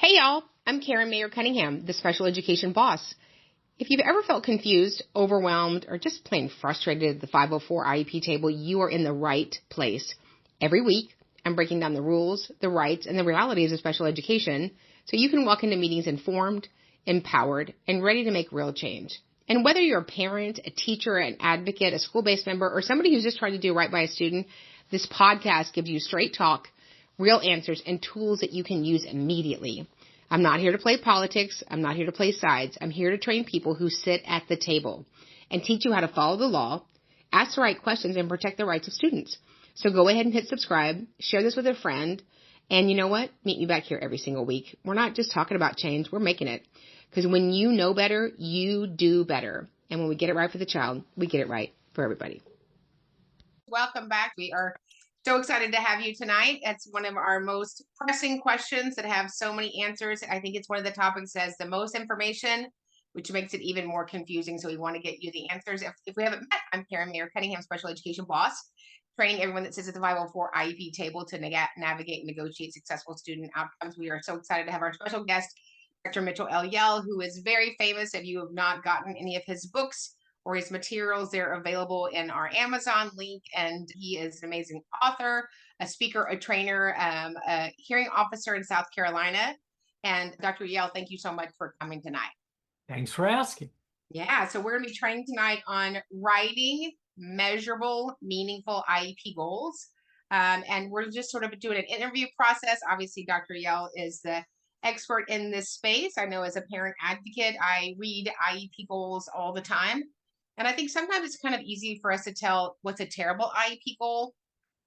Hey y'all, I'm Karen Mayer Cunningham, the special education boss. If you've ever felt confused, overwhelmed, or just plain frustrated at the 504 IEP table, you are in the right place. Every week, I'm breaking down the rules, the rights, and the realities of special education so you can walk into meetings informed, empowered, and ready to make real change. And whether you're a parent, a teacher, an advocate, a school-based member, or somebody who's just trying to do right by a student, this podcast gives you straight talk, real answers, and tools that you can use immediately. I'm not here to play politics. I'm not here to play sides. I'm here to train people who sit at the table and teach you how to follow the law, ask the right questions, and protect the rights of students. So go ahead and hit subscribe, share this with a friend, and you know what? Meet me back here every single week. We're not just talking about change. We're making it. Because when you know better, you do better. And when we get it right for the child, we get it right for everybody. Welcome back. We are so excited to have you tonight. It's one of our most pressing questions that have so many answers. I think it's one of the topics that has the most information, which makes it even more confusing. So we want to get you the answers. If we haven't met, I'm Karen Mayer Cunningham, special education boss, training everyone that sits at the 504 IEP table to navigate and negotiate successful student outcomes. We are so excited to have our special guest, Dr. Mitchell L. Yell, who is very famous. If you have not gotten any of his books or his materials, they're available in our Amazon link. And he is an amazing author, a speaker, a trainer, a hearing officer in South Carolina. And Dr. Yell, thank you so much for coming tonight. Thanks for asking. Yeah, so we're going to be training tonight on writing measurable, meaningful IEP goals. And we're just sort of doing an interview process. Obviously, Dr. Yell is the expert in this space. I know as a parent advocate, I read IEP goals all the time. And I think sometimes it's kind of easy for us to tell what's a terrible IEP goal,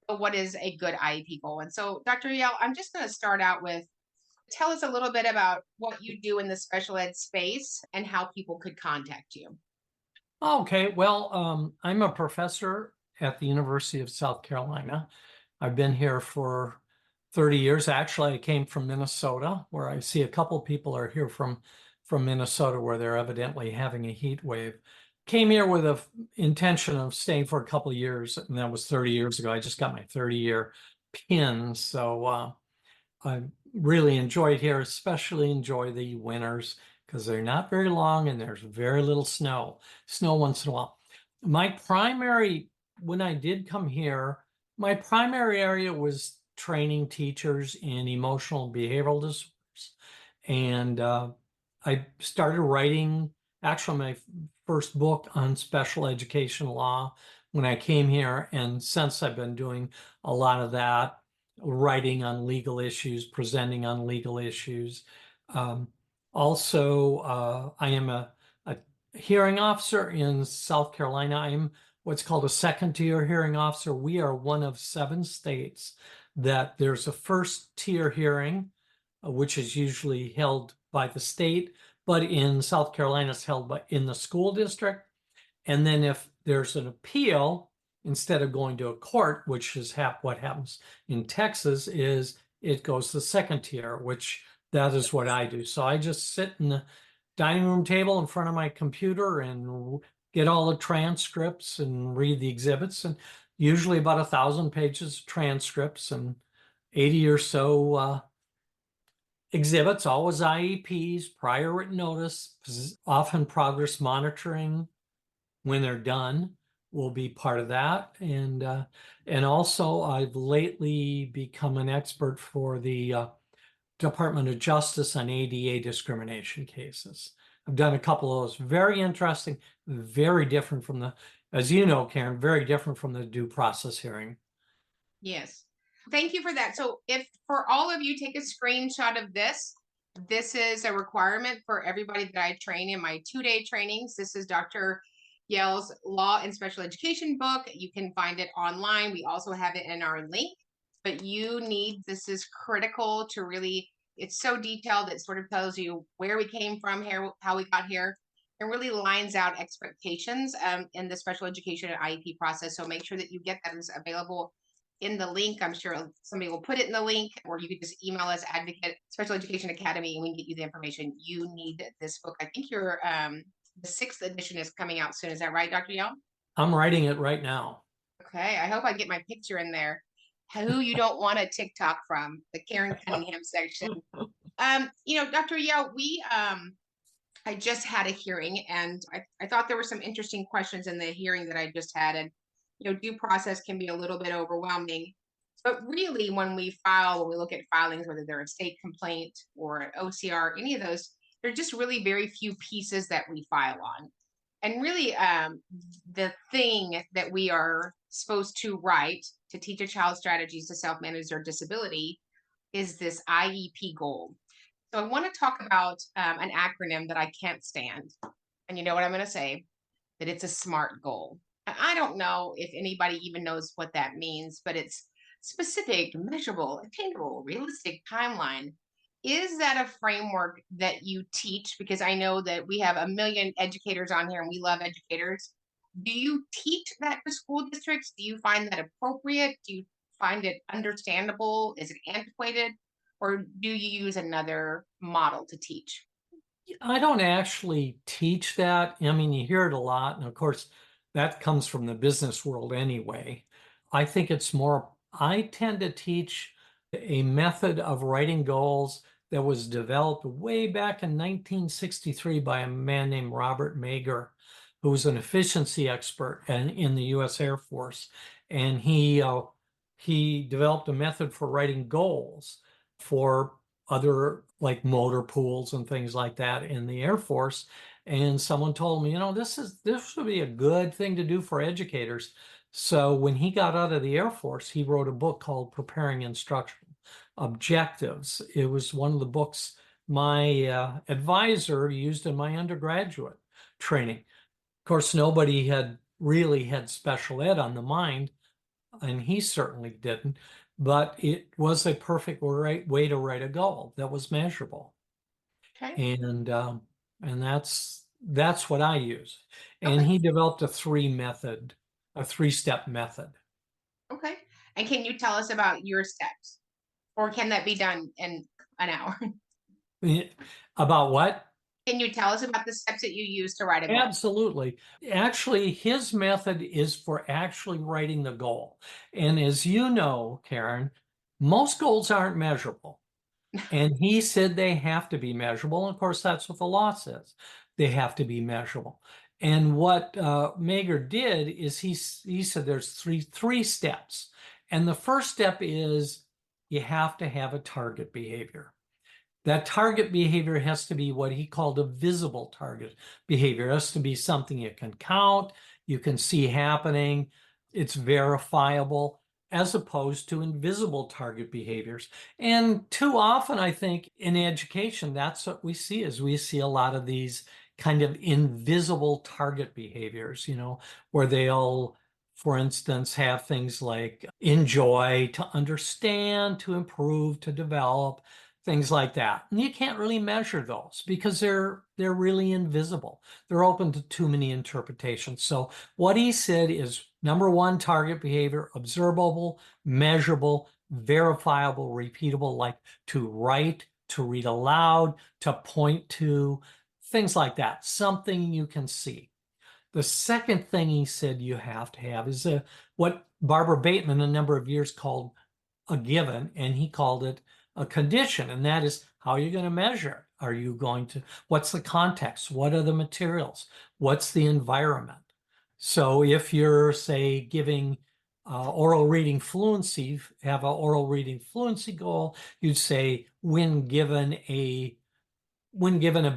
but what is a good IEP goal. And so, Dr. Yell, I'm just going to start out with, tell us a little bit about what you do in the special ed space and how people could contact you. Okay, well, I'm a professor at the University of South Carolina. I've been here for 30 years. Actually, I came from Minnesota, where I see a couple people are here from Minnesota, where they're evidently having a heat wave. Came here with a intention of staying for a couple of years, and that was 30 years ago. I just got my 30-year pin, so I really enjoyed here, especially enjoy the winters because they're not very long and there's very little snow once in a while. When I did come here, my primary area was training teachers in emotional and behavioral disorders. And I started writing actually my first book on special education law when I came here. And since I've been doing a lot of that, writing on legal issues, presenting on legal issues. Also, I am a hearing officer in South Carolina. I'm what's called a second-tier hearing officer. We are one of 7 states that there's a first-tier hearing, which is usually held by the state, but in South Carolina, it's held in the school district. And then if there's an appeal, instead of going to a court, which is what happens in Texas, is it goes to second tier, which that is what I do. So I just sit in the dining room table in front of my computer and get all the transcripts and read the exhibits, and usually about 1,000 pages of transcripts and 80 or so exhibits, always IEPs, prior written notice, often progress monitoring when they're done will be part of that. And also I've lately become an expert for the Department of Justice on ADA discrimination cases. I've done a couple of those. Very interesting, very different from the, as you know, Karen, very different from the due process hearing. Yes. Thank you for that. So if for all of you take a screenshot of this is a requirement for everybody that I train in my 2-day trainings. This is Dr. Yell's Law and Special Education book. You can find it online. We also have it in our link, but this is critical to really, it's so detailed. It sort of tells you where we came from here, how we got here. It really lines out expectations in the special education and IEP process. So make sure that you get that. Is available in the link. I'm sure somebody will put it in the link, or you could just email us, Advocate Special Education Academy, and we can get you the information you need. This book, I think the 6th edition is coming out soon. Is that right, Dr. Yell? I'm writing it right now. Okay, I hope I get my picture in there. Who you don't want a TikTok from, the Karen Cunningham section. Dr. Yeo, I just had a hearing, and I thought there were some interesting questions in the hearing that I just had. And, due process can be a little bit overwhelming. But really, when we look at filings, whether they're a state complaint or an OCR, any of those, there are just really very few pieces that we file on. And really, the thing that we are supposed to write to teach a child strategies to self manage their disability is this IEP goal. So I want to talk about an acronym that I can't stand. And you know what I'm going to say? That it's a SMART goal. I don't know if anybody even knows what that means, but it's specific, measurable, attainable, realistic timeline. Is that a framework that you teach? Because I know that we have a million educators on here and we love educators. Do you teach that to school districts? Do you find that appropriate? Do you find it understandable? Is it antiquated? Or do you use another model to teach? I don't actually teach that. I mean, you hear it a lot. And of course, that comes from the business world anyway. I think it's more, I tend to teach a method of writing goals that was developed way back in 1963 by a man named Robert Mayer, who was an efficiency expert in the U.S. Air Force. And he developed a method for writing goals for other like motor pools and things like that in the Air Force. And someone told me, this would be a good thing to do for educators. So when he got out of the Air Force, he wrote a book called Preparing Instructional Objectives. It was one of the books my advisor used in my undergraduate training. Of course, nobody had really had special ed on the mind, and he certainly didn't. But it was a perfect way to write a goal that was measurable, Okay. and that's what I use. And Okay. he developed a three-step method. Okay. And can you tell us about your steps? Or can that be done in an hour? About what? Can you tell us about the steps that you use to write a goal? Absolutely. Actually, his method is for actually writing the goal. And as you know, Karen, most goals aren't measurable. And he said they have to be measurable. And of course, that's what the law says. They have to be measurable. And what Mayer did is he said there's three steps. And the first step is you have to have a target behavior. That target behavior has to be what he called a visible target behavior. It has to be something you can count, you can see happening, it's verifiable, as opposed to invisible target behaviors. And too often, I think, in education, that's what we see is we see a lot of these kind of invisible target behaviors, where they'll, for instance, have things like enjoy, to understand, to improve, to develop, things like that. And you can't really measure those because they're really invisible. They're open to too many interpretations. So what he said is number one, target behavior, observable, measurable, verifiable, repeatable, like to write, to read aloud, to point to, things like that, something you can see. The second thing he said you have to have is what Barbara Bateman a number of years called a given, and he called it a condition, and that is how you're going to measure. Are you going to, what's the context? What are the materials? What's the environment? So if you're, say, giving oral reading fluency, have an oral reading fluency goal, you'd say when given a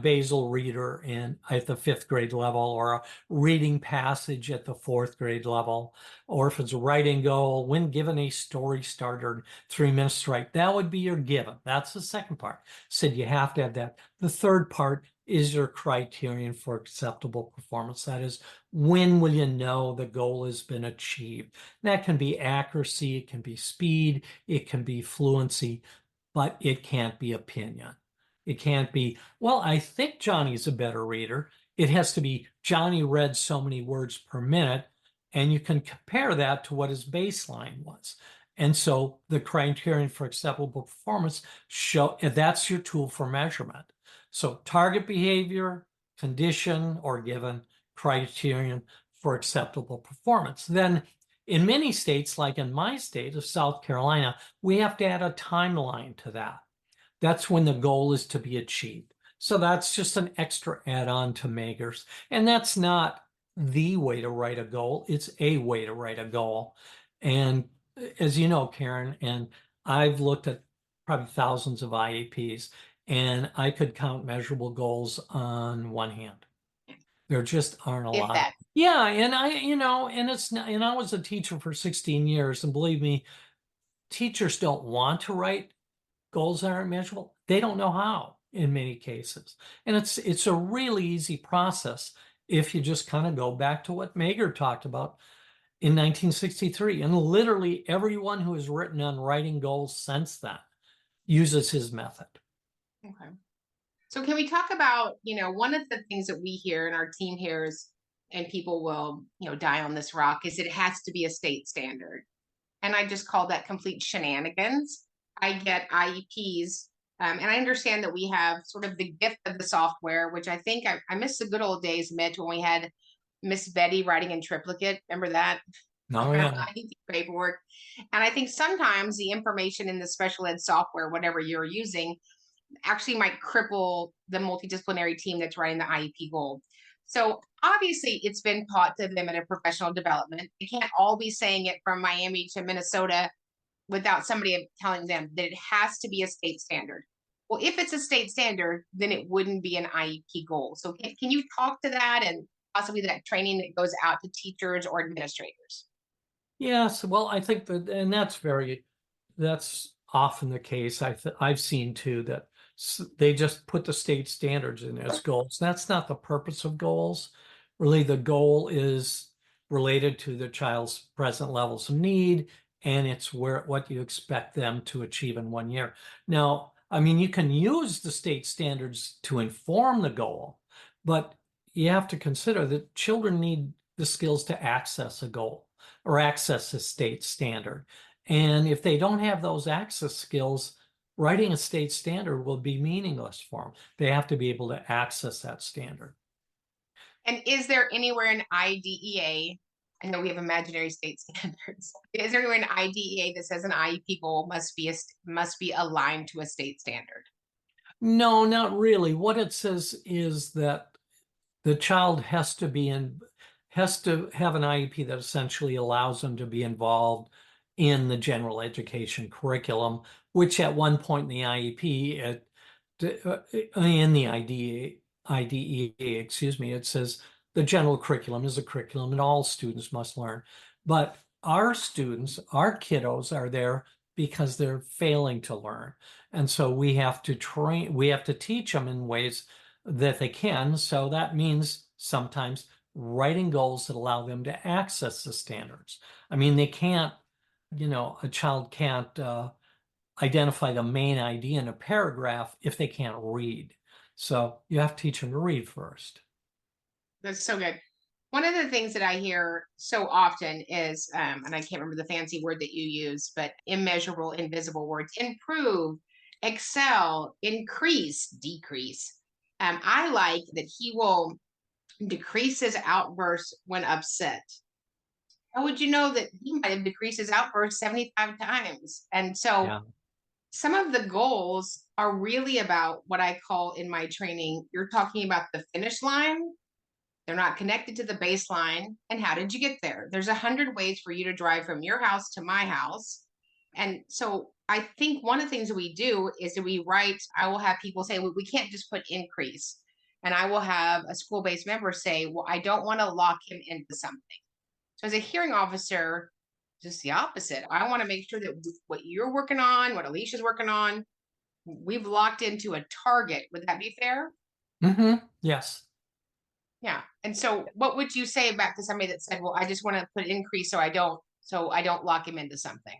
basal reader at the fifth grade level, or a reading passage at the fourth grade level, or if it's a writing goal, when given a story starter, 3 minutes to write, that would be your given. That's the second part. Said you have to have that. The third part is your criterion for acceptable performance. That is, when will you know the goal has been achieved? And that can be accuracy, it can be speed, it can be fluency, but it can't be opinion. It can't be, well, I think Johnny's a better reader. It has to be Johnny read so many words per minute, and you can compare that to what his baseline was. And so the criterion for acceptable performance that's your tool for measurement. So target behavior, condition or given, criterion for acceptable performance. Then in many states, like in my state of South Carolina, we have to add a timeline to that. that's when the goal is to be achieved. So that's just an extra add-on to Mager's. And that's not the way to write a goal. It's a way to write a goal. And as you know, Karen, and I've looked at probably thousands of IEPs, and I could count measurable goals on one hand. There just aren't a If lot. that. Yeah, and and it's not, and I was a teacher for 16 years, and believe me, teachers don't want to write goals that aren't measurable. They don't know how in many cases. And it's a really easy process if you just kind of go back to what Mager talked about in 1963. And literally everyone who has written on writing goals since then uses his method. Okay. So can we talk about, one of the things that we hear and our team hears, and people will, die on this rock, is it has to be a state standard. And I just call that complete shenanigans. I get IEPs, and I understand that we have sort of the gift of the software, which I think I miss the good old days, Mitch, when we had Miss Betty writing in triplicate. Remember that? Oh, yeah. IEP paperwork. And I think sometimes the information in the special ed software, whatever you're using, actually might cripple the multidisciplinary team that's writing the IEP goal. So obviously it's been taught to them at a professional development. They can't all be saying it from Miami to Minnesota without somebody telling them that it has to be a state standard. Well, if it's a state standard, then it wouldn't be an IEP goal. So can you talk to that and possibly that training that goes out to teachers or administrators? Yes, well, I think that, and that's often the case. I've seen too that they just put the state standards in as goals. That's not the purpose of goals. Really, the goal is related to the child's present levels of need, and it's what you expect them to achieve in 1 year. Now, I mean, you can use the state standards to inform the goal, but you have to consider that children need the skills to access a goal or access a state standard. And if they don't have those access skills, writing a state standard will be meaningless for them. They have to be able to access that standard. And is there anywhere in IDEA, I know we have imaginary state standards, is there anywhere in IDEA that says an IEP goal must be aligned to a state standard? No, not really. What it says is that the child has to have an IEP that essentially allows them to be involved in the general education curriculum, which at one point in the IEP, in the IDEA, excuse me, it says the general curriculum is a curriculum and all students must learn. But our students, our kiddos are there because they're failing to learn. And so we have to teach them in ways that they can. So that means sometimes writing goals that allow them to access the standards. I mean, they can't, a child can't identify the main idea in a paragraph if they can't read. So you have to teach them to read first. That's so good. One of the things that I hear so often is, and I can't remember the fancy word that you use, but immeasurable, invisible words: improve, excel, increase, decrease. I like that he will decrease his outbursts when upset. How would you know that he might have decreased his outburst 75 times? And so Yeah. some of the goals are really about what I call in my training, you're talking about the finish line. They're not connected to the baseline. And how did you get there? There's 100 ways for you to drive from your house to my house. And so I think one of the things that we do is that I will have people say, well, we can't just put increase. And I will have a school-based member say, well, I don't want to lock him into something. So as a hearing officer, just the opposite. I want to make sure that what you're working on, what Alicia's working on, we've locked into a target. Would that be fair? Mm-hmm. Yes. Yeah. And so what would you say back to somebody that said, well, I just want to put increase so I don't lock him into something?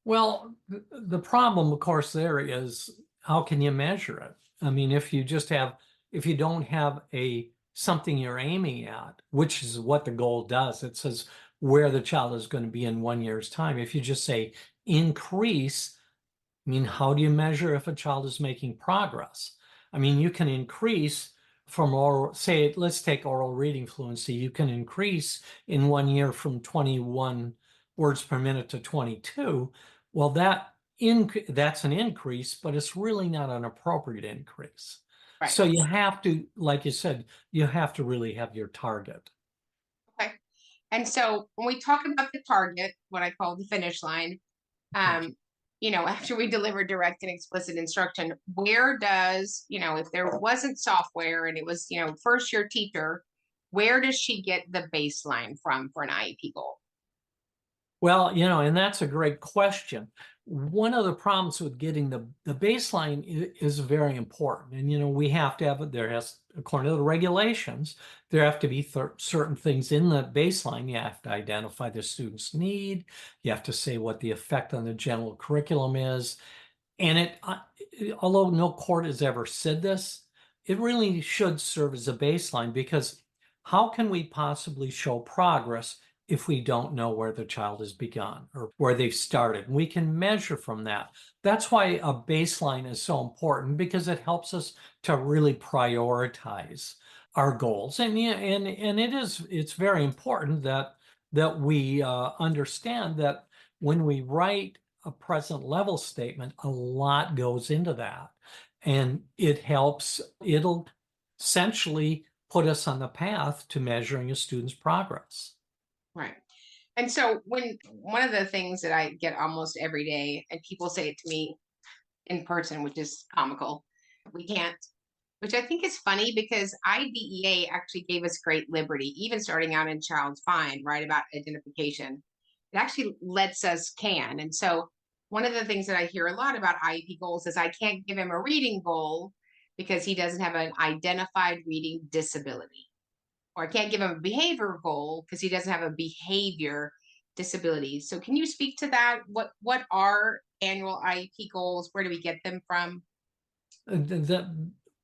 Well, the problem, of course, there is how can you measure it? I mean, if you don't have something you're aiming at, which is what the goal does, it says where the child is going to be in 1 year's time. If you just say increase, I mean, how do you measure if a child is making progress? I mean, you can increase from let's take oral reading fluency. You can increase in 1 year from 21 words per minute to 22. Well, that that's an increase, but it's really not an appropriate increase. Right. So you have to, like you said, you have to really have your target. Okay. And so when we talk about the target, what I call the finish line, after we deliver direct and explicit instruction, where does, if there wasn't software and it was, first year teacher, where does she get the baseline from for an IEP goal? Well, and that's a great question. One of the problems with getting the baseline is very important. And, we have to have, according to the regulations, there have to be certain things in the baseline. You have to identify the student's need. You have to say what the effect on the general curriculum is. And although no court has ever said this, it really should serve as a baseline, because how can we possibly show progress if we don't know where the child has begun or where they've started? We can measure from that. That's why a baseline is so important, because it helps us to really prioritize our goals. And it's very important that we understand that when we write a present level statement, a lot goes into that. And it'll essentially put us on the path to measuring a student's progress. Right. And so one of the things that I get almost every day, and people say it to me in person, which is comical, we can't, which I think is funny, because IDEA actually gave us great liberty, even starting out in Child's Find, right, about identification. It actually lets us can. And so one of the things that I hear a lot about IEP goals is I can't give him a reading goal because he doesn't have an identified reading disability. Or I can't give him a behavior goal because he doesn't have a behavior disability. So can you speak to that? What are annual IEP goals? Where do we get them from?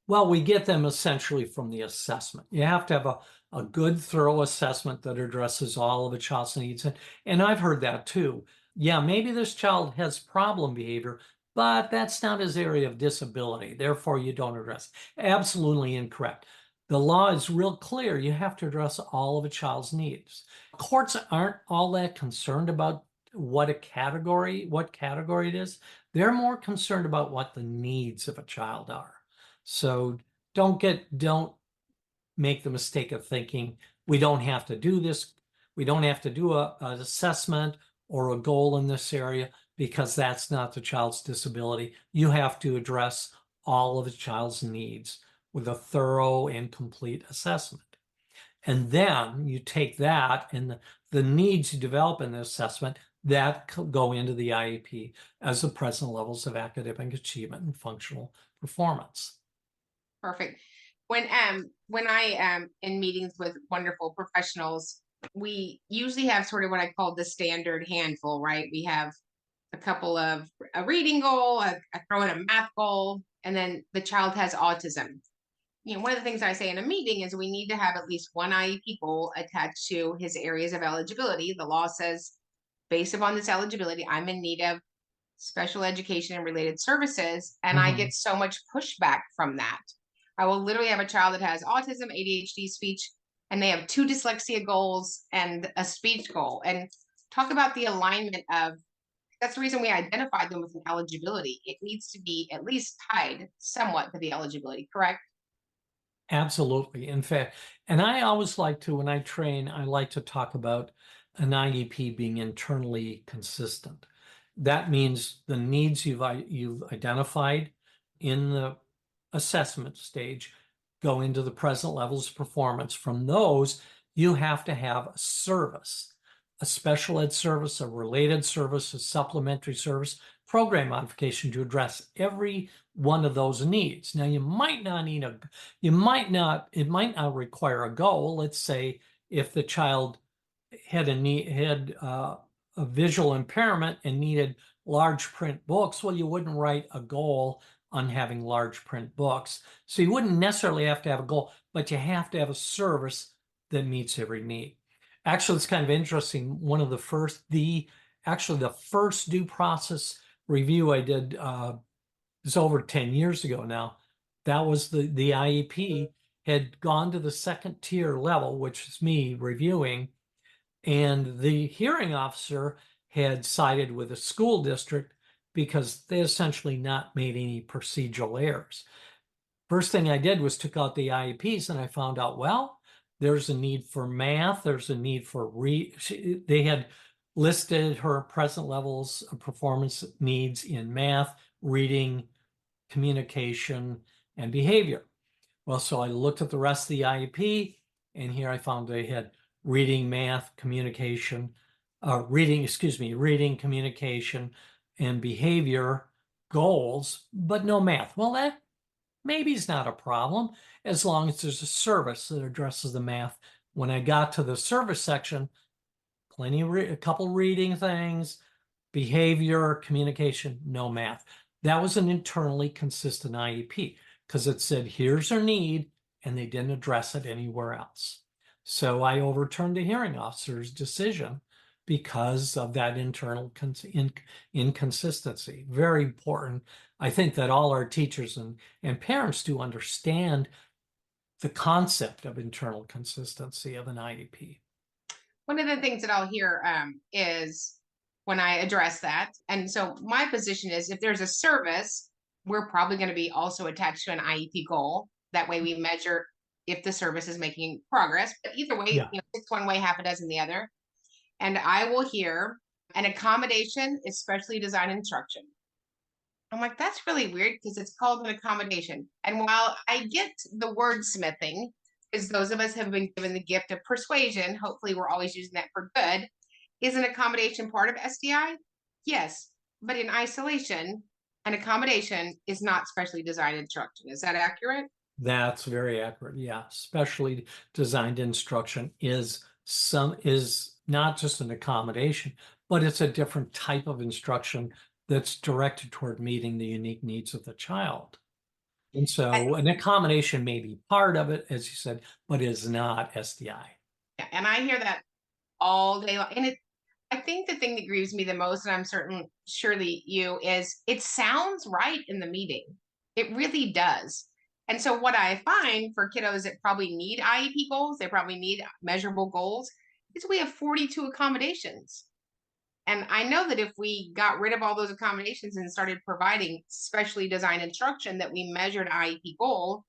Well, we get them essentially from the assessment. You have to have a good, thorough assessment that addresses all of a child's needs. And I've heard that too. Yeah, maybe this child has problem behavior, but that's not his area of disability. Therefore, you don't address. Absolutely incorrect. The law is real clear. You have to address all of a child's needs. Courts aren't all that concerned about what category it is. They're more concerned about what the needs of a child are. So don't make the mistake of thinking we don't have to do this. We don't have to do an assessment or a goal in this area, because that's not the child's disability. You have to address all of the child's needs with a thorough and complete assessment. And then you take that and the needs you develop in the assessment that go into the IEP as the present levels of academic achievement and functional performance. Perfect. When I am in meetings with wonderful professionals, we usually have sort of what I call the standard handful, right? We have a couple of a reading goal, I throw in a math goal, and then the child has autism. One of the things I say in a meeting is we need to have at least one IEP goal attached to his areas of eligibility. The law says, based upon this eligibility, I'm in need of special education and related services. And I get so much pushback from that. I will literally have a child that has autism, ADHD, speech, and they have 2 dyslexia goals and a speech goal. And talk about the alignment of, that's the reason we identified them with an eligibility. It needs to be at least tied somewhat to the eligibility, correct? Absolutely. In fact, and I always like to, when I train, I like to talk about an IEP being internally consistent. That means the needs you've identified in the assessment stage go into the present levels of performance. From those, you have to have a service, a special ed service, a related service, a supplementary service, program modification to address every one of those needs. Now, it might not require a goal. Let's say if the child had a visual impairment and needed large print books, well, you wouldn't write a goal on having large print books. So you wouldn't necessarily have to have a goal, but you have to have a service that meets every need. Actually, it's kind of interesting. The first due process review I did was over 10 years ago now. That was the IEP had gone to the second tier level, which is me reviewing, and the hearing officer had sided with a school district because they essentially not made any procedural errors. First thing I did was took out the IEPs, and I found out, well, there's a need for math. There's a need for they had listed her present levels of performance needs in math, reading, communication, and behavior. Well, so I looked at the rest of the IEP, and here I found they had reading, math, communication, reading, communication, and behavior goals, but no math. Well, that maybe is not a problem as long as there's a service that addresses the math. When I got to the service section, a couple reading things, behavior, communication, no math. That was an internally consistent IEP because it said, here's our need, and they didn't address it anywhere else. So I overturned the hearing officer's decision because of that internal inconsistency. Very important. I think that all our teachers and parents do understand the concept of internal consistency of an IEP. One of the things that I'll hear is when I address that. And so my position is if there's a service, we're probably going to be also attached to an IEP goal. That way we measure if the service is making progress. But either way, Yeah. it's one way, half a dozen the other. And I will hear an accommodation, especially design instruction. I'm like, that's really weird because it's called an accommodation. And while I get the wordsmithing, because those of us have been given the gift of persuasion, hopefully we're always using that for good. Is an accommodation part of SDI? Yes, but in isolation, an accommodation is not specially designed instruction. Is that accurate? That's very accurate. Yeah, specially designed instruction is not just an accommodation, but it's a different type of instruction that's directed toward meeting the unique needs of the child. And so an accommodation may be part of it, as you said, but is not SDI. Yeah, and I hear that all day long. And I think the thing that grieves me the most, and I'm surely you, is it sounds right in the meeting. It really does. And so what I find for kiddos that probably need IEP goals, they probably need measurable goals, is we have 42 accommodations. And I know that if we got rid of all those accommodations and started providing specially designed instruction that we measured IEP goal,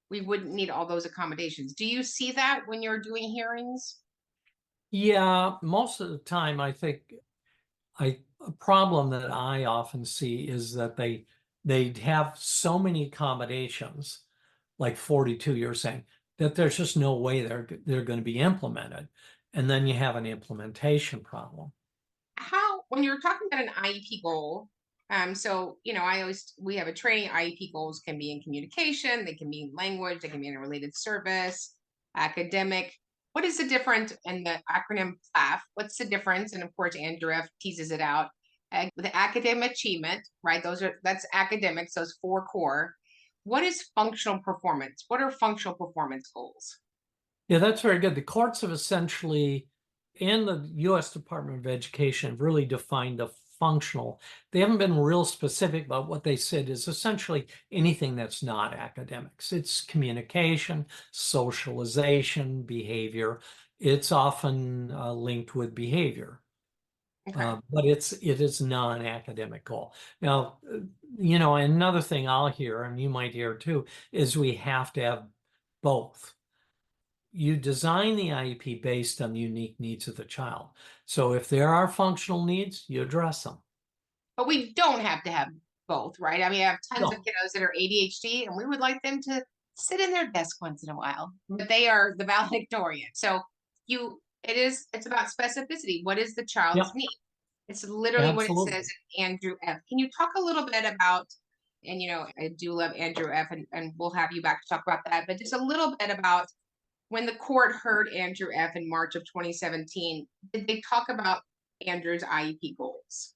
we wouldn't need all those accommodations. Do you see that when you're doing hearings? Yeah, most of the time, I think a problem that I often see is that they have so many accommodations, like 42 you're saying, that there's just no way they're going to be implemented. And then you have an implementation problem. When you're talking about an IEP goal, so we have a training. IEP goals can be in communication, they can be in language, they can be in a related service, academic. What is the difference in the acronym PLAF? What's the difference? And of course, Endrew F teases it out. The academic achievement, right? That's academics, those 4 core. What is functional performance? What are functional performance goals? Yeah, that's very good. The courts have essentially, and the U.S. Department of Education, have really defined the functional. They haven't been real specific about what they said is essentially anything that's not academics. It's communication, socialization, behavior. It's often linked with behavior. Okay. But it is non-academic goal. Now, another thing I'll hear, and you might hear too, is we have to have both. You design the IEP based on the unique needs of the child. So if there are functional needs, you address them. But we don't have to have both, right? I mean, I have tons of No. kiddos that are ADHD, and we would like them to sit in their desk once in a while, but they are the valedictorian. So it's about specificity. What is the child's Yep, need? It's literally what it absolutely. says in Endrew F. Can you talk a little bit about, and I do love Endrew F, and we'll have you back to talk about that, but just a little bit about when the court heard Endrew F in March of 2017, did they talk about Andrew's IEP goals?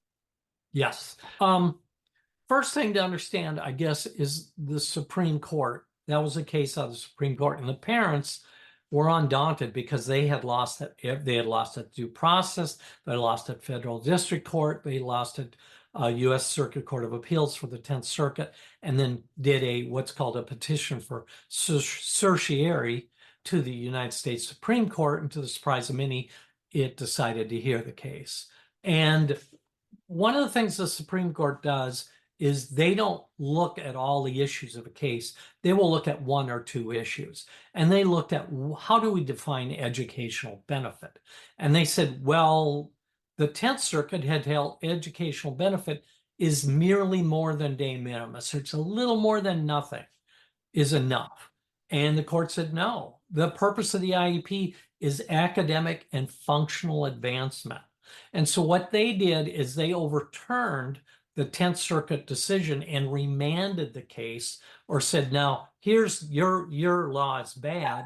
Yes. First thing to understand, I guess, is the Supreme Court. That was a case out of the Supreme Court, and the parents were undaunted because they had lost it. They had lost at due process. They lost at federal district court. They lost at U.S. Circuit Court of Appeals for the 10th Circuit, and then did what's called a petition for certiorari to the United States Supreme Court. And to the surprise of many, it decided to hear the case. And One of the things the Supreme Court does is they don't look at all the issues of a case. They will look at one or two issues. And they looked at how do we define educational benefit? And they said, well, the 10th Circuit had held educational benefit is merely more than de minimis. It's a little more than nothing is enough. And the court said, no, the purpose of the IEP is academic and functional advancement. And so what they did is they overturned the 10th Circuit decision and remanded the case, or said, now here's your law is bad.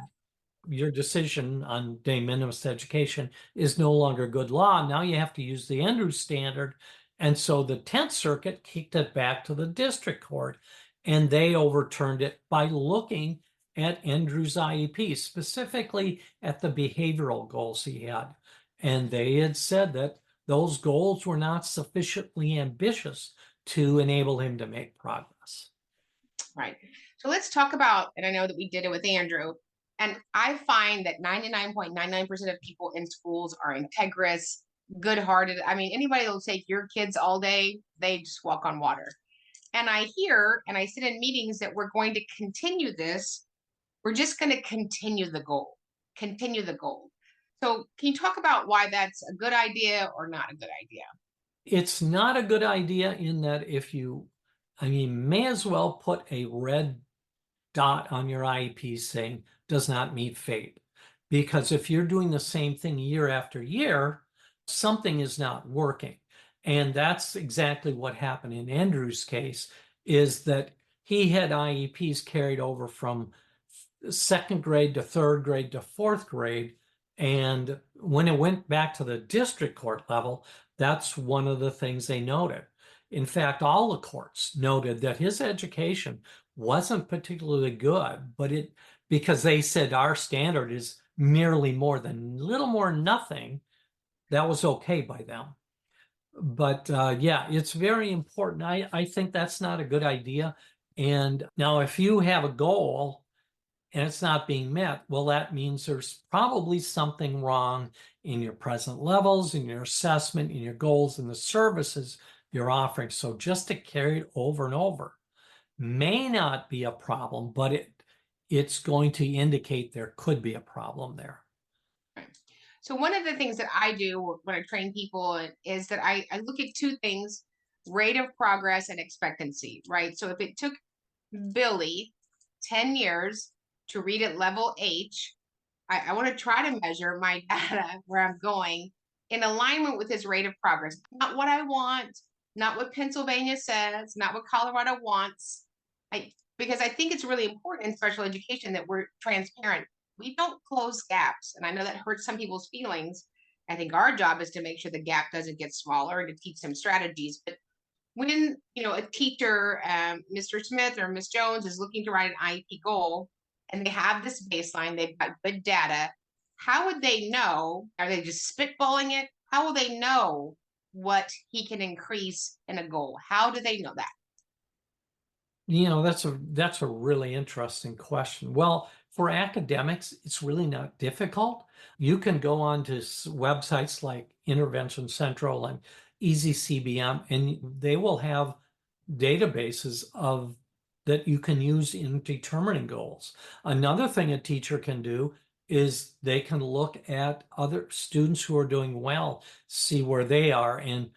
Your decision on de minimis education is no longer good law. Now you have to use the Endrew standard. And so the 10th Circuit kicked it back to the district court, and they overturned it by looking at Endrew's IEP, specifically at the behavioral goals he had. And they had said that those goals were not sufficiently ambitious to enable him to make progress. Right. So let's talk about, and I know that we did it with Andrew, and I find that 99.99% of people in schools are integrous, good-hearted. I mean, anybody that'll take your kids all day, they just walk on water. And I hear, and I sit in meetings that we're going to continue this. We're just going to continue the goal, continue the goal. So can you talk about why that's a good idea or not a good idea? It's not a good idea in that may as well put a red dot on your IEP saying does not meet FAPE. Because if you're doing the same thing year after year, something is not working. And that's exactly what happened in Andrew's case, is that he had IEPs carried over from second grade to third grade to fourth grade. And when it went back to the district court level, that's one of the things they noted. In fact, all the courts noted that his education wasn't particularly good, but because they said our standard is merely little more than nothing, that was okay by them. But yeah, it's very important. I think that's not a good idea. And now if you have a goal and it's not being met, well, that means there's probably something wrong in your present levels, in your assessment, in your goals, and the services you're offering. So just to carry it over and over may not be a problem, but it's going to indicate there could be a problem there. So one of the things that I do when I train people is that I look at two things: rate of progress and expectancy, right? So if it took Billy 10 years to read at level H, I want to try to measure my data where I'm going in alignment with his rate of progress. Not what I want, not what Pennsylvania says, not what Colorado wants. Because I think it's really important in special education that we're transparent. We don't close gaps. And I know that hurts some people's feelings. I think our job is to make sure the gap doesn't get smaller and to teach them strategies. But when a teacher, Mr. Smith or Miss Jones, is looking to write an IEP goal and they have this baseline, they've got good data, how would they know? Are they just spitballing it? How will they know what he can increase in a goal? How do they know that? That's a really interesting question. Well, for academics, it's really not difficult. You can go on to websites like Intervention Central and Easy CBM, and they will have databases that you can use in determining goals. Another thing a teacher can do is they can look at other students who are doing well, see where they are, and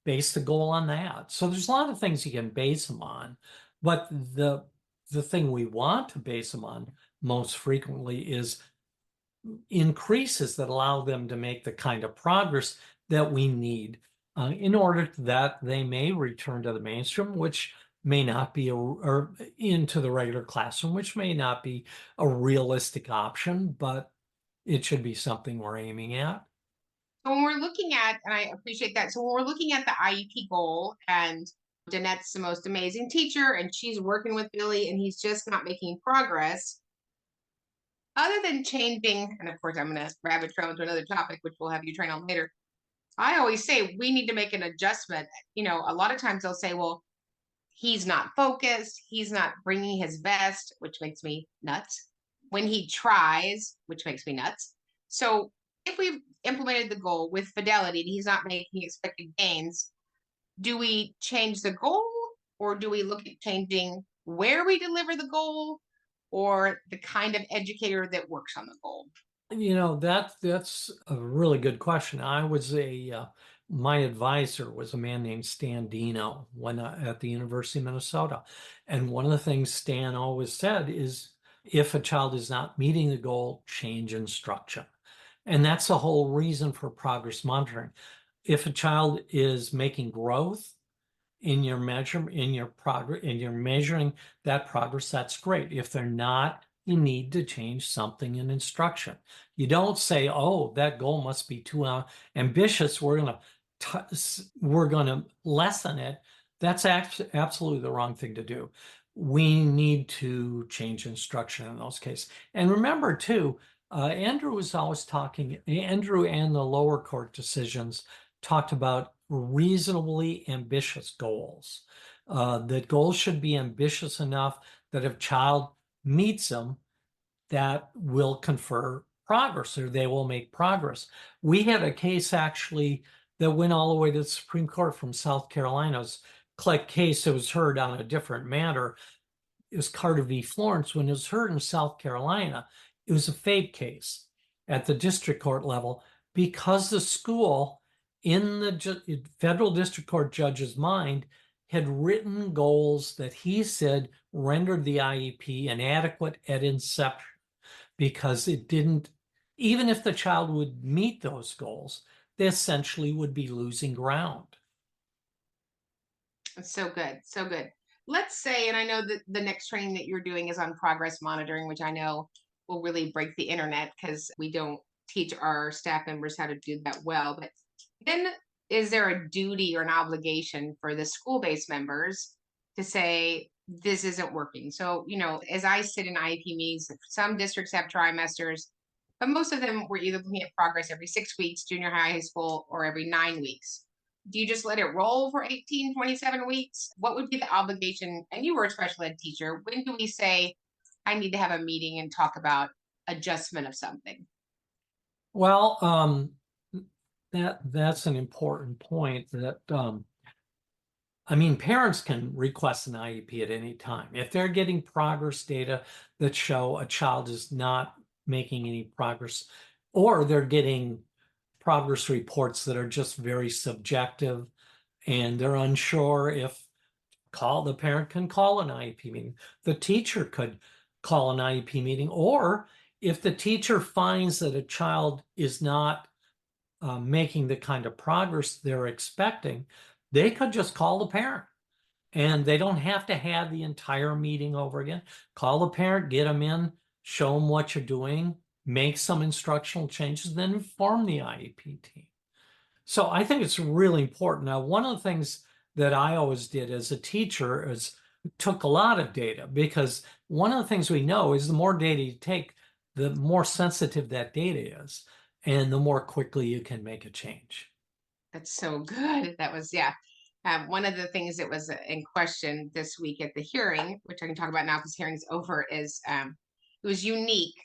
base the goal on that. So there's a lot of things you can base them on, but the thing we want to base them on most frequently is increases that allow them to make the kind of progress that we need in order that they may return to the mainstream, which may not be or into the regular classroom, which may not be a realistic option, but it should be something we're aiming at. So when we're looking at, and I appreciate that, so when we're looking at the IEP goal, and Danette's the most amazing teacher, and she's working with Billy, and he's just not making progress, other than changing, and of course I'm going to rabbit trail into another topic, which we'll have you train on later. I always say we need to make an adjustment. A lot of times they'll say, well, he's not focused, he's not bringing his best, which makes me nuts. When he tries, which makes me nuts. So if we implemented the goal with fidelity and he's not making expected gains, do we change the goal or do we look at changing where we deliver the goal or the kind of educator that works on the goal? That's a really good question. I was my advisor was a man named Stan Dino at the University of Minnesota. And one of the things Stan always said is if a child is not meeting the goal, change instruction. And that's the whole reason for progress monitoring. If a child is making growth in your progress, and you're measuring that progress, that's great. If they're not, you need to change something in instruction. You don't say, oh, that goal must be too ambitious. We're going to lessen it. That's absolutely the wrong thing to do. We need to change instruction in those cases. And remember too, Andrew was always talking, Andrew and the lower court decisions talked about reasonably ambitious goals. That goals should be ambitious enough that if child meets them, that will confer progress or they will make progress. We had a case actually that went all the way to the Supreme Court from South Carolina's case. It was heard on a different matter. It was Carter v. Florence. When it was heard in South Carolina, it was a FAPE case at the district court level because the school in the federal district court judge's mind had written goals that he said rendered the IEP inadequate at inception because it didn't, even if the child would meet those goals, they essentially would be losing ground. That's so good. So good. Let's say, and I know that the next training that you're doing is on progress monitoring, which I know will really break the internet because we don't teach our staff members how to do that well. But then is there a duty or an obligation for the school-based members to say, this isn't working? So, as I sit in IEP meetings, some districts have trimesters, but most of them were either looking at progress every 6 weeks, junior high school, or every 9 weeks. Do you just let it roll for 18, 27 weeks? What would be the obligation? And you were a special ed teacher. When do we say, I need to have a meeting and talk about adjustment of something? Well, that's an important point that, parents can request an IEP at any time. If they're getting progress data that show a child is not making any progress, or they're getting progress reports that are just very subjective and they're unsure if the parent can call an IEP meeting. The teacher could call an IEP meeting, or if the teacher finds that a child is not making the kind of progress they're expecting, they could just call the parent. And they don't have to have the entire meeting over again. Call the parent, get them in, show them what you're doing, make some instructional changes, then inform the IEP team. So I think it's really important. Now, one of the things that I always did as a teacher is took a lot of data, because one of the things we know is the more data you take, the more sensitive that data is, and the more quickly you can make a change. That's so good. That was, yeah. One of the things that was in question this week at the hearing, which I can talk about now because hearing's over, is it was unique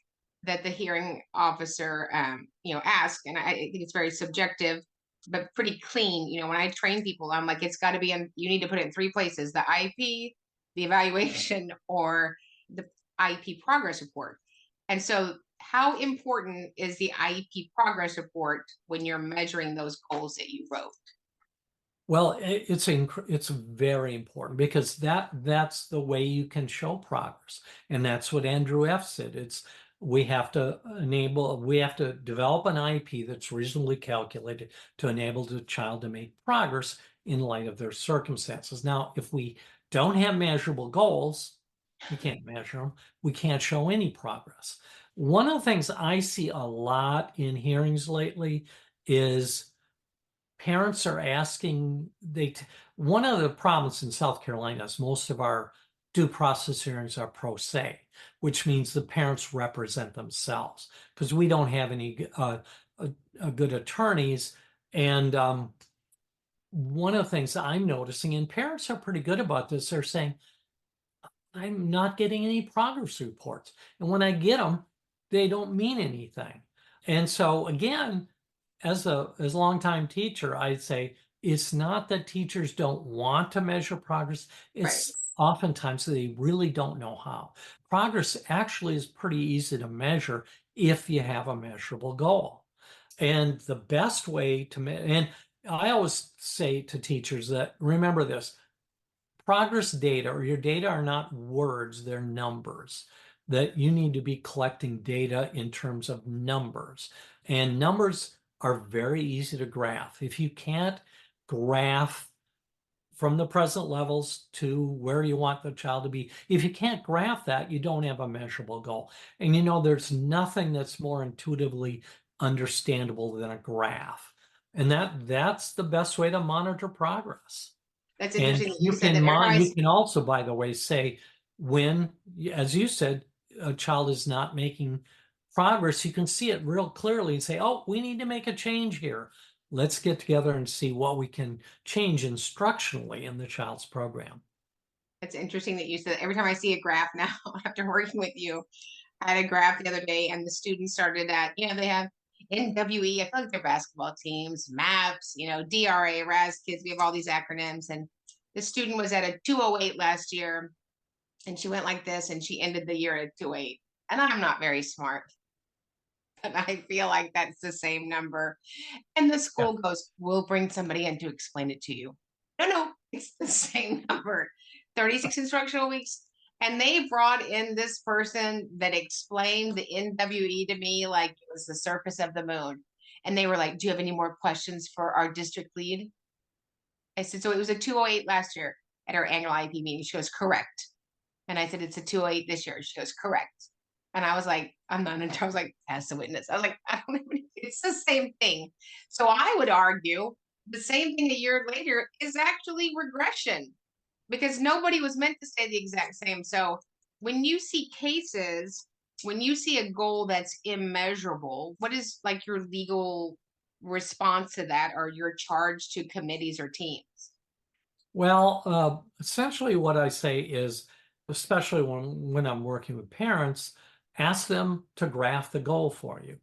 that the hearing officer, asked, and I think it's very subjective, but pretty clean. When I train people, I'm like, it's got to be you need to put it in 3 places: the IEP, the evaluation, or the IEP progress report. And so, how important is the IEP progress report when you're measuring those goals that you wrote? Well, it's very important because that's the way you can show progress, and that's what Endrew F said. We have to develop an IEP that's reasonably calculated to enable the child to make progress in light of their circumstances. Now, if we don't have measurable goals, we can't measure them. We can't show any progress. One of the things I see a lot in hearings lately is parents are asking, one of the problems in South Carolina is most of our due process hearings are pro se, which means the parents represent themselves because we don't have any good attorneys. And one of the things I'm noticing, and parents are pretty good about this, they're saying, I'm not getting any progress reports. And when I get them, they don't mean anything. And so again, as a longtime teacher, I'd say it's not that teachers don't want to measure progress. Right. It's oftentimes they really don't know how. Progress actually is pretty easy to measure if you have a measurable goal. And the best way to and I always say to teachers that remember this, progress data or your data are not words, they're numbers. That you need to be collecting data in terms of numbers. And numbers are very easy to graph. If you can't graph from the present levels to where you want the child to be, if you can't graph that, you don't have a measurable goal. And there's nothing that's more intuitively understandable than a graph. And that's the best way to monitor progress. That's And interesting that you said that. Every time you can also, by the way, say when, as you said, a child is not making progress, you can see it real clearly and say, oh, we need to make a change here. Let's get together and see what we can change instructionally in the child's program. It's interesting that you said every time I see a graph now after working with you, I had a graph the other day and the students started at, they have NWE, I feel like they're basketball teams, MAPS, DRA, RAS kids, we have all these acronyms. And the student was at a 208 last year and she went like this and she ended the year at 208. And I'm not very smart, but I feel like that's the same number. And the Yeah. school goes, we'll bring somebody in to explain it to you. No, it's the same number. 36 instructional weeks. And they brought in this person that explained the NWE to me like it was the surface of the moon. And they were like, do you have any more questions for our district lead? I said, so it was a 208 last year at our annual IEP meeting. She goes, correct. And I said, it's a 208 this year. She goes, correct. And I was like, I'm not in. I was like, as a witness. I was like, I don't even, it's the same thing. So I would argue the same thing a year later is actually regression because nobody was meant to stay the exact same. So when you see cases, when you see a goal that's immeasurable, what is like your legal response to that or your charge to committees or teams? Well, essentially what I say is, especially when I'm working with parents, ask them to graph the goal for you.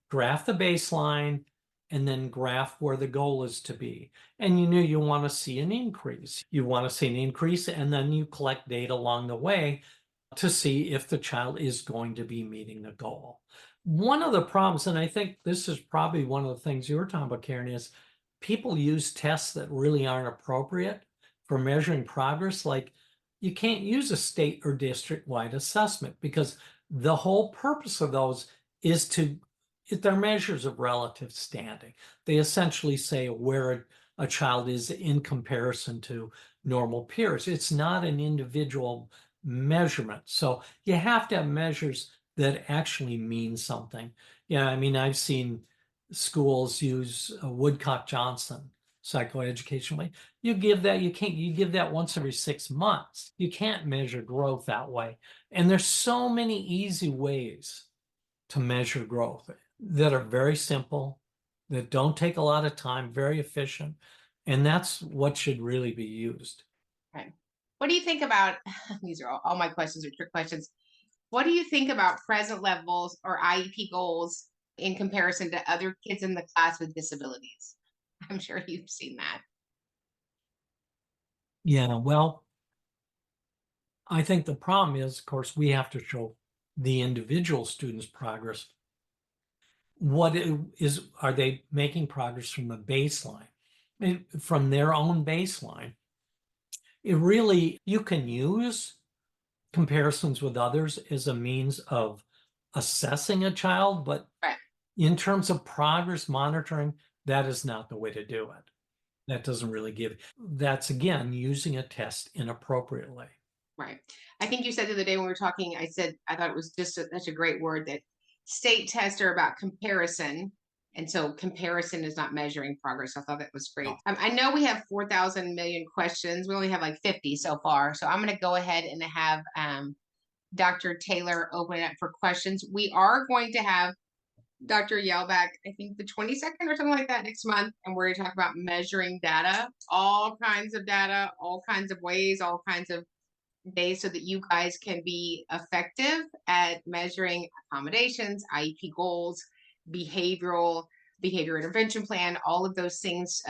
Graph the baseline and then graph where the goal is to be. And you want to see an increase. You want to see an increase, and then you collect data along the way to see if the child is going to be meeting the goal. One of the problems, and I think this is probably one of the things you were talking about, Karen, is people use tests that really aren't appropriate for measuring progress. Like you can't use a state or district-wide assessment because the whole purpose of those is they're measures of relative standing. They essentially say where a child is in comparison to normal peers. It's not an individual measurement. So you have to have measures that actually mean something. Yeah, I mean, I've seen schools use Woodcock-Johnson psychoeducation way. You give that once every 6 months. You can't measure growth that way. And there's so many easy ways to measure growth that are very simple, that don't take a lot of time, very efficient. And that's what should really be used. Okay. What do you think about these are all my questions are trick questions. What do you think about present levels or IEP goals in comparison to other kids in the class with disabilities? I'm sure you've seen that. Yeah, well, I think the problem is, of course, we have to show the individual student's progress. Are they making progress from the baseline, from their own baseline? You can use comparisons with others as a means of assessing a child, but Right. in terms of progress monitoring, that is not the way to do it. That doesn't really that's again, using a test inappropriately. Right. I think you said the other day when we were talking, I said, I thought it was just such a great word that state tests are about comparison. And so comparison is not measuring progress. I thought that was great. I know we have 4,000 million questions. We only have like 50 so far. So I'm going to go ahead and have Dr. Taylor open it up for questions. We are going to have Dr. Yelback, I think the 22nd or something like that next month. And we're going to talk about measuring data, all kinds of data, all kinds of ways, all kinds of days so that you guys can be effective at measuring accommodations, IEP goals, behavioral, behavior intervention plan, all of those things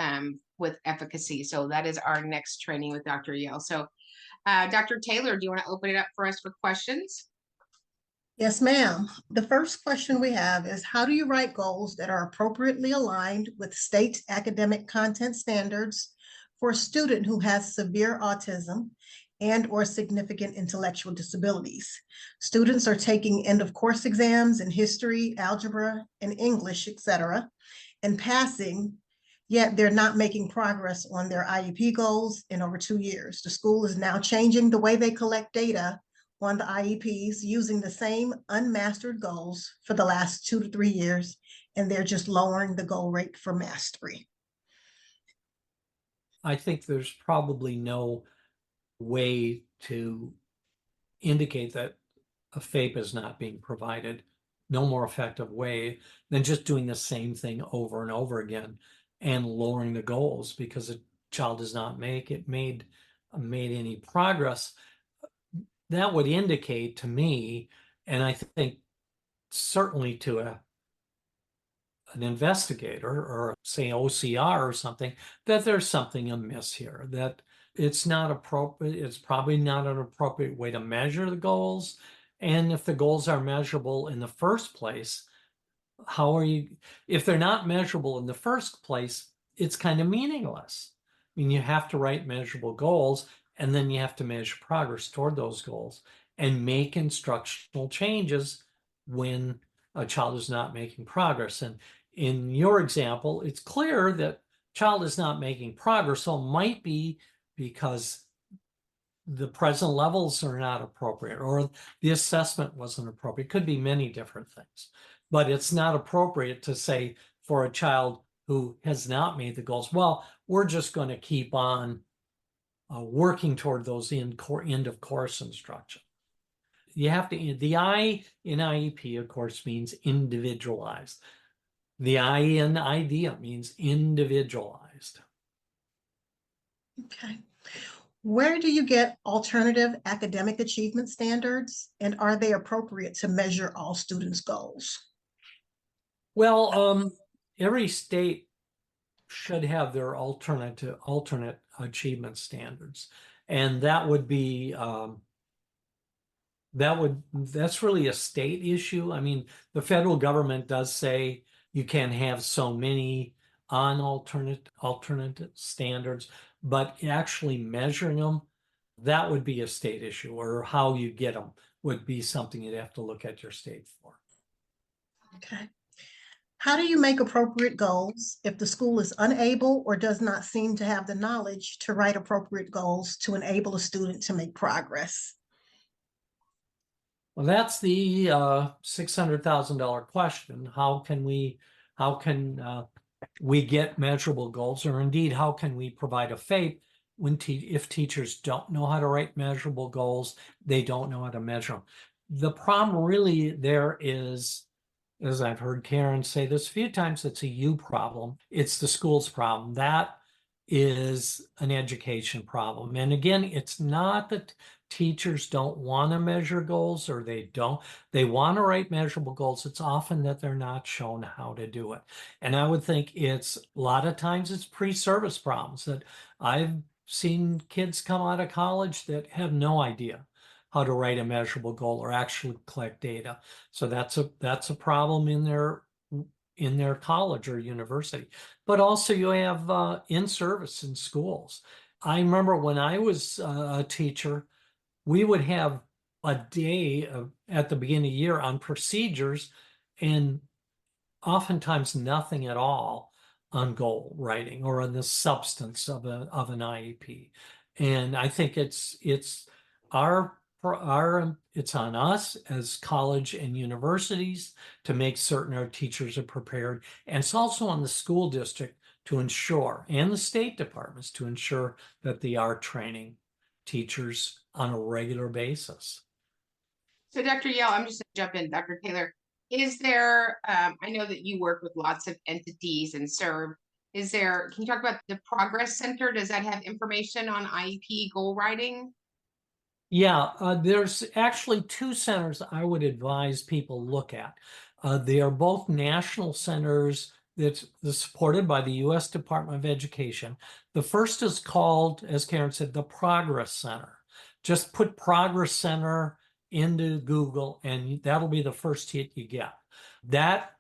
with efficacy. So that is our next training with Dr. Yale. So Dr. Taylor, do you want to open it up for us for questions? Yes, ma'am. The first question we have is, how do you write goals that are appropriately aligned with state academic content standards for a student who has severe autism and or significant intellectual disabilities? Students are taking end of course exams in history, algebra, and English, etc., and passing, yet they're not making progress on their IEP goals in over 2 years. The school is now changing the way they collect data on the IEPs using the same unmastered goals for the last 2 to 3 years, and they're just lowering the goal rate for mastery. I think there's probably no way to indicate that a FAPE is not being provided, no more effective way than just doing the same thing over and over again and lowering the goals because a child does not made any progress. That would indicate to me, and I think certainly to an investigator or say OCR or something, that there's something amiss here, that it's not appropriate. It's probably not an appropriate way to measure the goals. And if the goals are measurable in the first place, if they're not measurable in the first place, it's kind of meaningless. I mean, you have to write measurable goals, and then you have to measure progress toward those goals and make instructional changes when a child is not making progress. And in your example, it's clear that child is not making progress, so it might be because the present levels are not appropriate or the assessment wasn't appropriate. It could be many different things, but it's not appropriate to say for a child who has not made the goals, well, we're just going to keep on working toward those end of course instruction. You have to, the I in IEP, of course, means individualized. The I in IDEA means individualized. Okay. Where do you get alternative academic achievement standards, and are they appropriate to measure all students' goals? Well, every state should have their alternate achievement standards, and that would be that's really a state issue. I mean, the federal government does say you can have so many on alternate standards, but actually measuring them, that would be a state issue, or how you get them would be something you'd have to look at your state for. Okay. How do you make appropriate goals if the school is unable or does not seem to have the knowledge to write appropriate goals to enable a student to make progress? Well, that's the $600,000 question. How can we get measurable goals, or indeed, how can we provide a FAPE if teachers don't know how to write measurable goals, they don't know how to measure them? The problem really there is, as I've heard Karen say this a few times, it's a you problem. It's the school's problem. That is an education problem. And again, it's not that teachers don't want to measure goals, or they want to write measurable goals. It's often that they're not shown how to do it. And I would think a lot of times it's pre-service problems, that I've seen kids come out of college that have no idea how to write a measurable goal or actually collect data. So that's a problem in their college or university. But also you have in-service in schools. I remember when I was a teacher, we would have a day at the beginning of the year on procedures, and oftentimes nothing at all on goal writing or on the substance of an IEP. And I think it's on us as college and universities to make certain our teachers are prepared. And it's also on the school district to ensure, and the state departments to ensure, that they are training teachers on a regular basis. So Dr. Yale, I'm just going to jump in. Dr. Taylor, is there, I know that you work with lots of entities and serve, can you talk about the Progress Center? Does that have information on IEP goal writing? Yeah, there's actually two centers I would advise people look at. They are both national centers that's supported by the U.S. Department of Education. The first is called, as Karen said, the Progress Center. Just put Progress Center into Google, and that'll be the first hit you get. That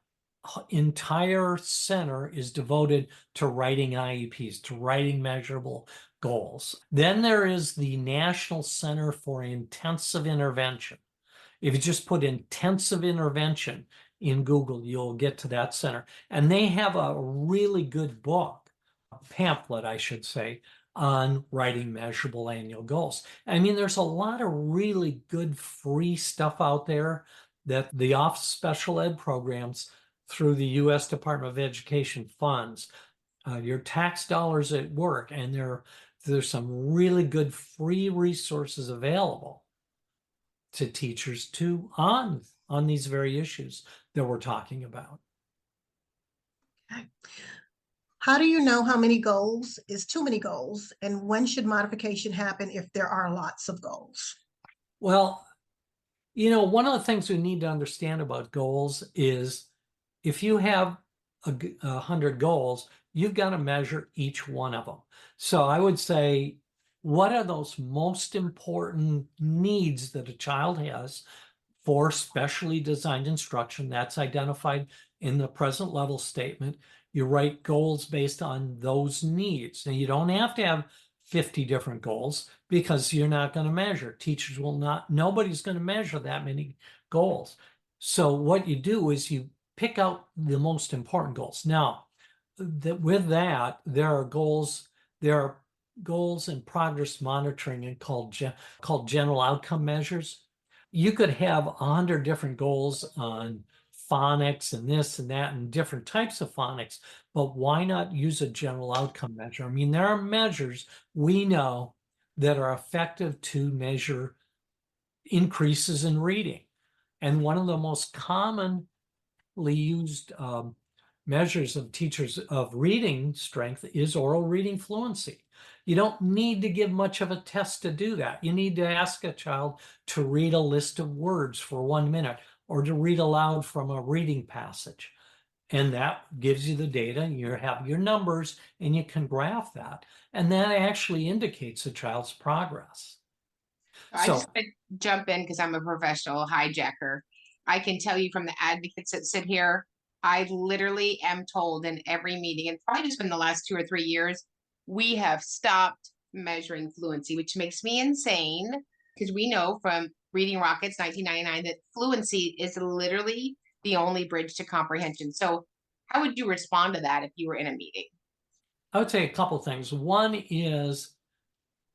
entire center is devoted to writing IEPs, to writing measurable goals. Then there is the National Center for Intensive Intervention. If you just put intensive intervention in Google, you'll get to that center. And they have a really good book, a pamphlet, I should say, on writing measurable annual goals. I mean, there's a lot of really good free stuff out there that the Office of Special Ed programs through the U.S. Department of Education funds. Your tax dollars at work, and there's some really good free resources available to teachers on these very issues that we're talking about. Okay. How do you know how many goals is too many goals, and when should modification happen if there are lots of goals? Well, one of the things we need to understand about goals is if you have 100 goals, you've got to measure each one of them. So I would say, what are those most important needs that a child has for specially designed instruction? That's identified in the present level statement. You write goals based on those needs. Now, you don't have to have 50 different goals because you're not going to measure. Teachers will not, nobody's going to measure that many goals. So what you do is you pick out the most important goals. Now, with that, there are goals and progress monitoring and called general outcome measures. You could have 100 different goals on phonics and this and that and different types of phonics, but why not use a general outcome measure? I mean, there are measures we know that are effective to measure increases in reading. And one of the most commonly used measures of teachers of reading strength is oral reading fluency. You don't need to give much of a test to do that. You need to ask a child to read a list of words for 1 minute or to read aloud from a reading passage. And that gives you the data, and you have your numbers, and you can graph that. And that actually indicates a child's progress. I just want to jump in because I'm a professional hijacker. I can tell you from the advocates that sit here, I literally am told in every meeting, and probably just in the last 2 or 3 years, we have stopped measuring fluency, which makes me insane because we know from Reading Rockets 1999 that fluency is literally the only bridge to comprehension. So how would you respond to that if you were in a meeting? I would say a couple things. One is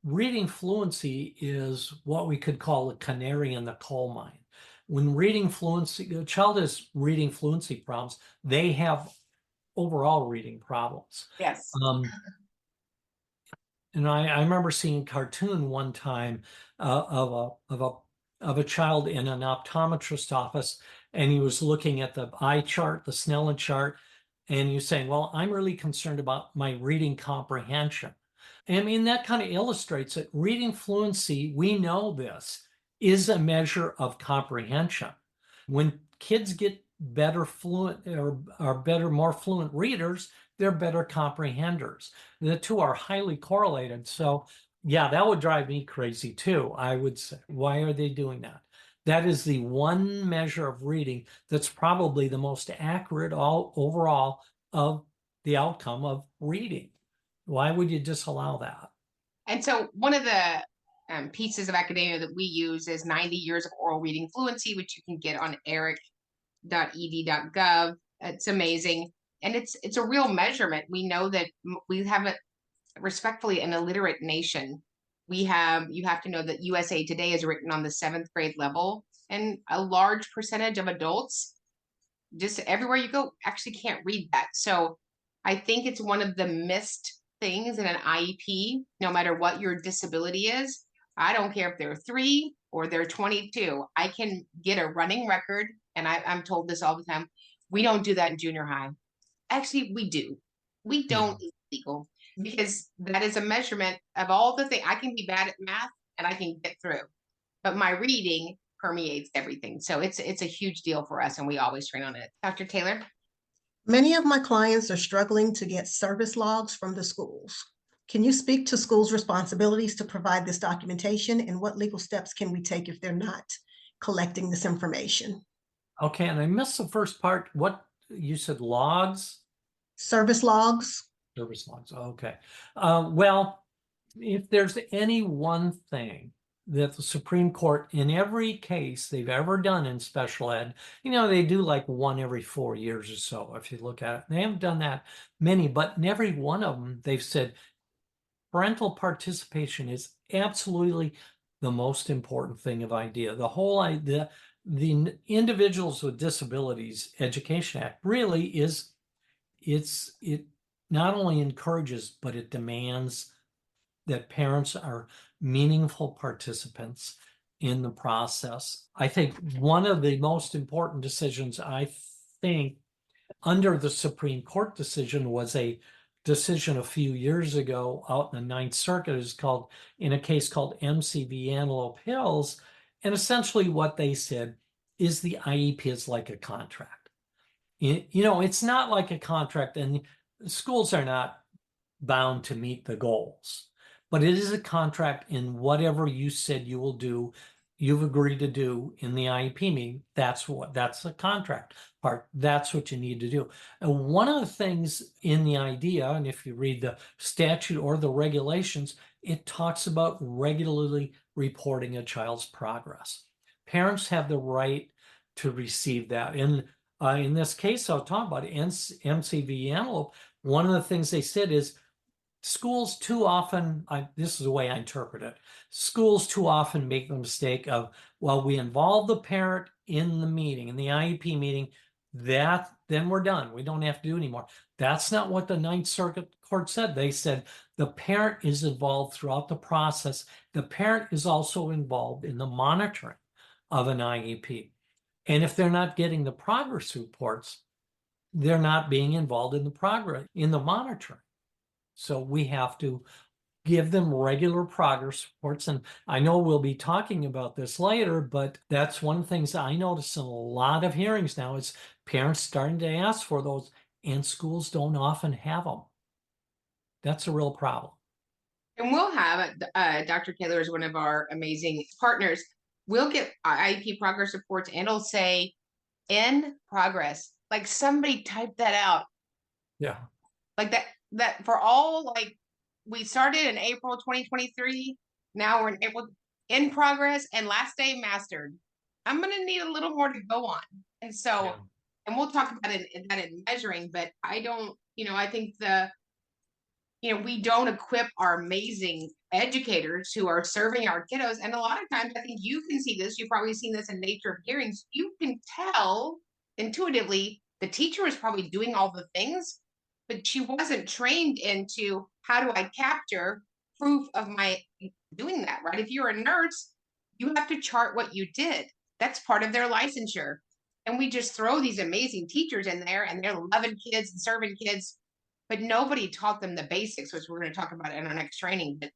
reading fluency is what we could call a canary in the coal mine. When reading fluency, a child is reading fluency problems, they have overall reading problems. Yes. And I remember seeing a cartoon one time of a child in an optometrist office, and he was looking at the eye chart, the Snellen chart, and he was saying, well, I'm really concerned about my reading comprehension. I mean, that kind of illustrates it. Reading fluency, we know this, is a measure of comprehension. When kids get better fluent or are better, more fluent readers, they're better comprehenders. The two are highly correlated. So yeah, that would drive me crazy too. I would say, why are they doing that? That is the one measure of reading that's probably the most accurate overall of the outcome of reading. Why would you disallow that? And so one of the pieces of academia that we use is 90 years of oral reading fluency, which you can get on eric.ed.gov. It's amazing. And it's a real measurement. We know that we have respectfully an illiterate nation. You have to know that USA Today is written on the 7th grade level, and a large percentage of adults, just everywhere you go, actually can't read that. So I think it's one of the missed things in an IEP, no matter what your disability is. I don't care if they're 3 or they're 22. I can get a running record, and I'm told this all the time. We don't do that in junior high. Actually, we do. We don't. It's legal, because that is a measurement of all the things. I can be bad at math and I can get through, but my reading permeates everything. So it's a huge deal for us, and we always train on it. Dr. Taylor? Many of my clients are struggling to get service logs from the schools. Can you speak to schools' responsibilities to provide this documentation, and what legal steps can we take if they're not collecting this information? Okay, and I missed the first part. What you said, logs? Service logs? Service logs. Okay. Well, if there's any one thing that the Supreme Court, in every case they've ever done in special ed, they do like one every 4 years or so, if you look at it. They haven't done that many, but in every one of them, they've said parental participation is absolutely the most important thing of IDEA. The whole idea, the Individuals with Disabilities Education Act really is, it not only encourages, but it demands that parents are meaningful participants in the process. I think one of the most important decisions, I think, under the Supreme Court decision was a decision a few years ago out in the Ninth Circuit, is called, in a case called MCV Antelope Hills. And essentially what they said is the IEP is like a contract. It's not like a contract, and schools are not bound to meet the goals, but it is a contract in whatever you said you will do, you've agreed to do in the IEP meeting. That's the contract part. That's what you need to do. And one of the things in the IDEA, and if you read the statute or the regulations, it talks about regularly reporting a child's progress. Parents have the right to receive that. And in this case, I'll talk about MCV Antelope. One of the things they said is schools too often, this is the way I interpret it, schools too often make the mistake of, well, we involve the parent in the meeting, in the IEP meeting, then we're done. We don't have to do anymore. That's not what the Ninth Circuit Court said. They said the parent is involved throughout the process. The parent is also involved in the monitoring of an IEP. And if they're not getting the progress reports, they're not being involved in the monitoring. So we have to give them regular progress reports. And I know we'll be talking about this later, but that's one of the things I notice in a lot of hearings now is parents starting to ask for those, and schools don't often have them. That's a real problem. And we'll have, Dr. Taylor is one of our amazing partners. We'll get IEP progress reports, and it'll say in progress. Like somebody typed that out. Yeah. Like that for all, like we started in April 2023. Now we're in April, in progress, and last day mastered. I'm going to need a little more to go on. And so, Yeah. and we'll talk about it in measuring, but I don't, I think we don't equip our amazing educators who are serving our kiddos. And a lot of times, I think you can see this, you've probably seen this in nature of hearings. You can tell intuitively the teacher is probably doing all the things, but she wasn't trained into how do I capture proof of my doing that, right? If you're a nurse, you have to chart what you did. That's part of their licensure. And we just throw these amazing teachers in there, and they're loving kids and serving kids, but nobody taught them the basics, which we're going to talk about in our next training. But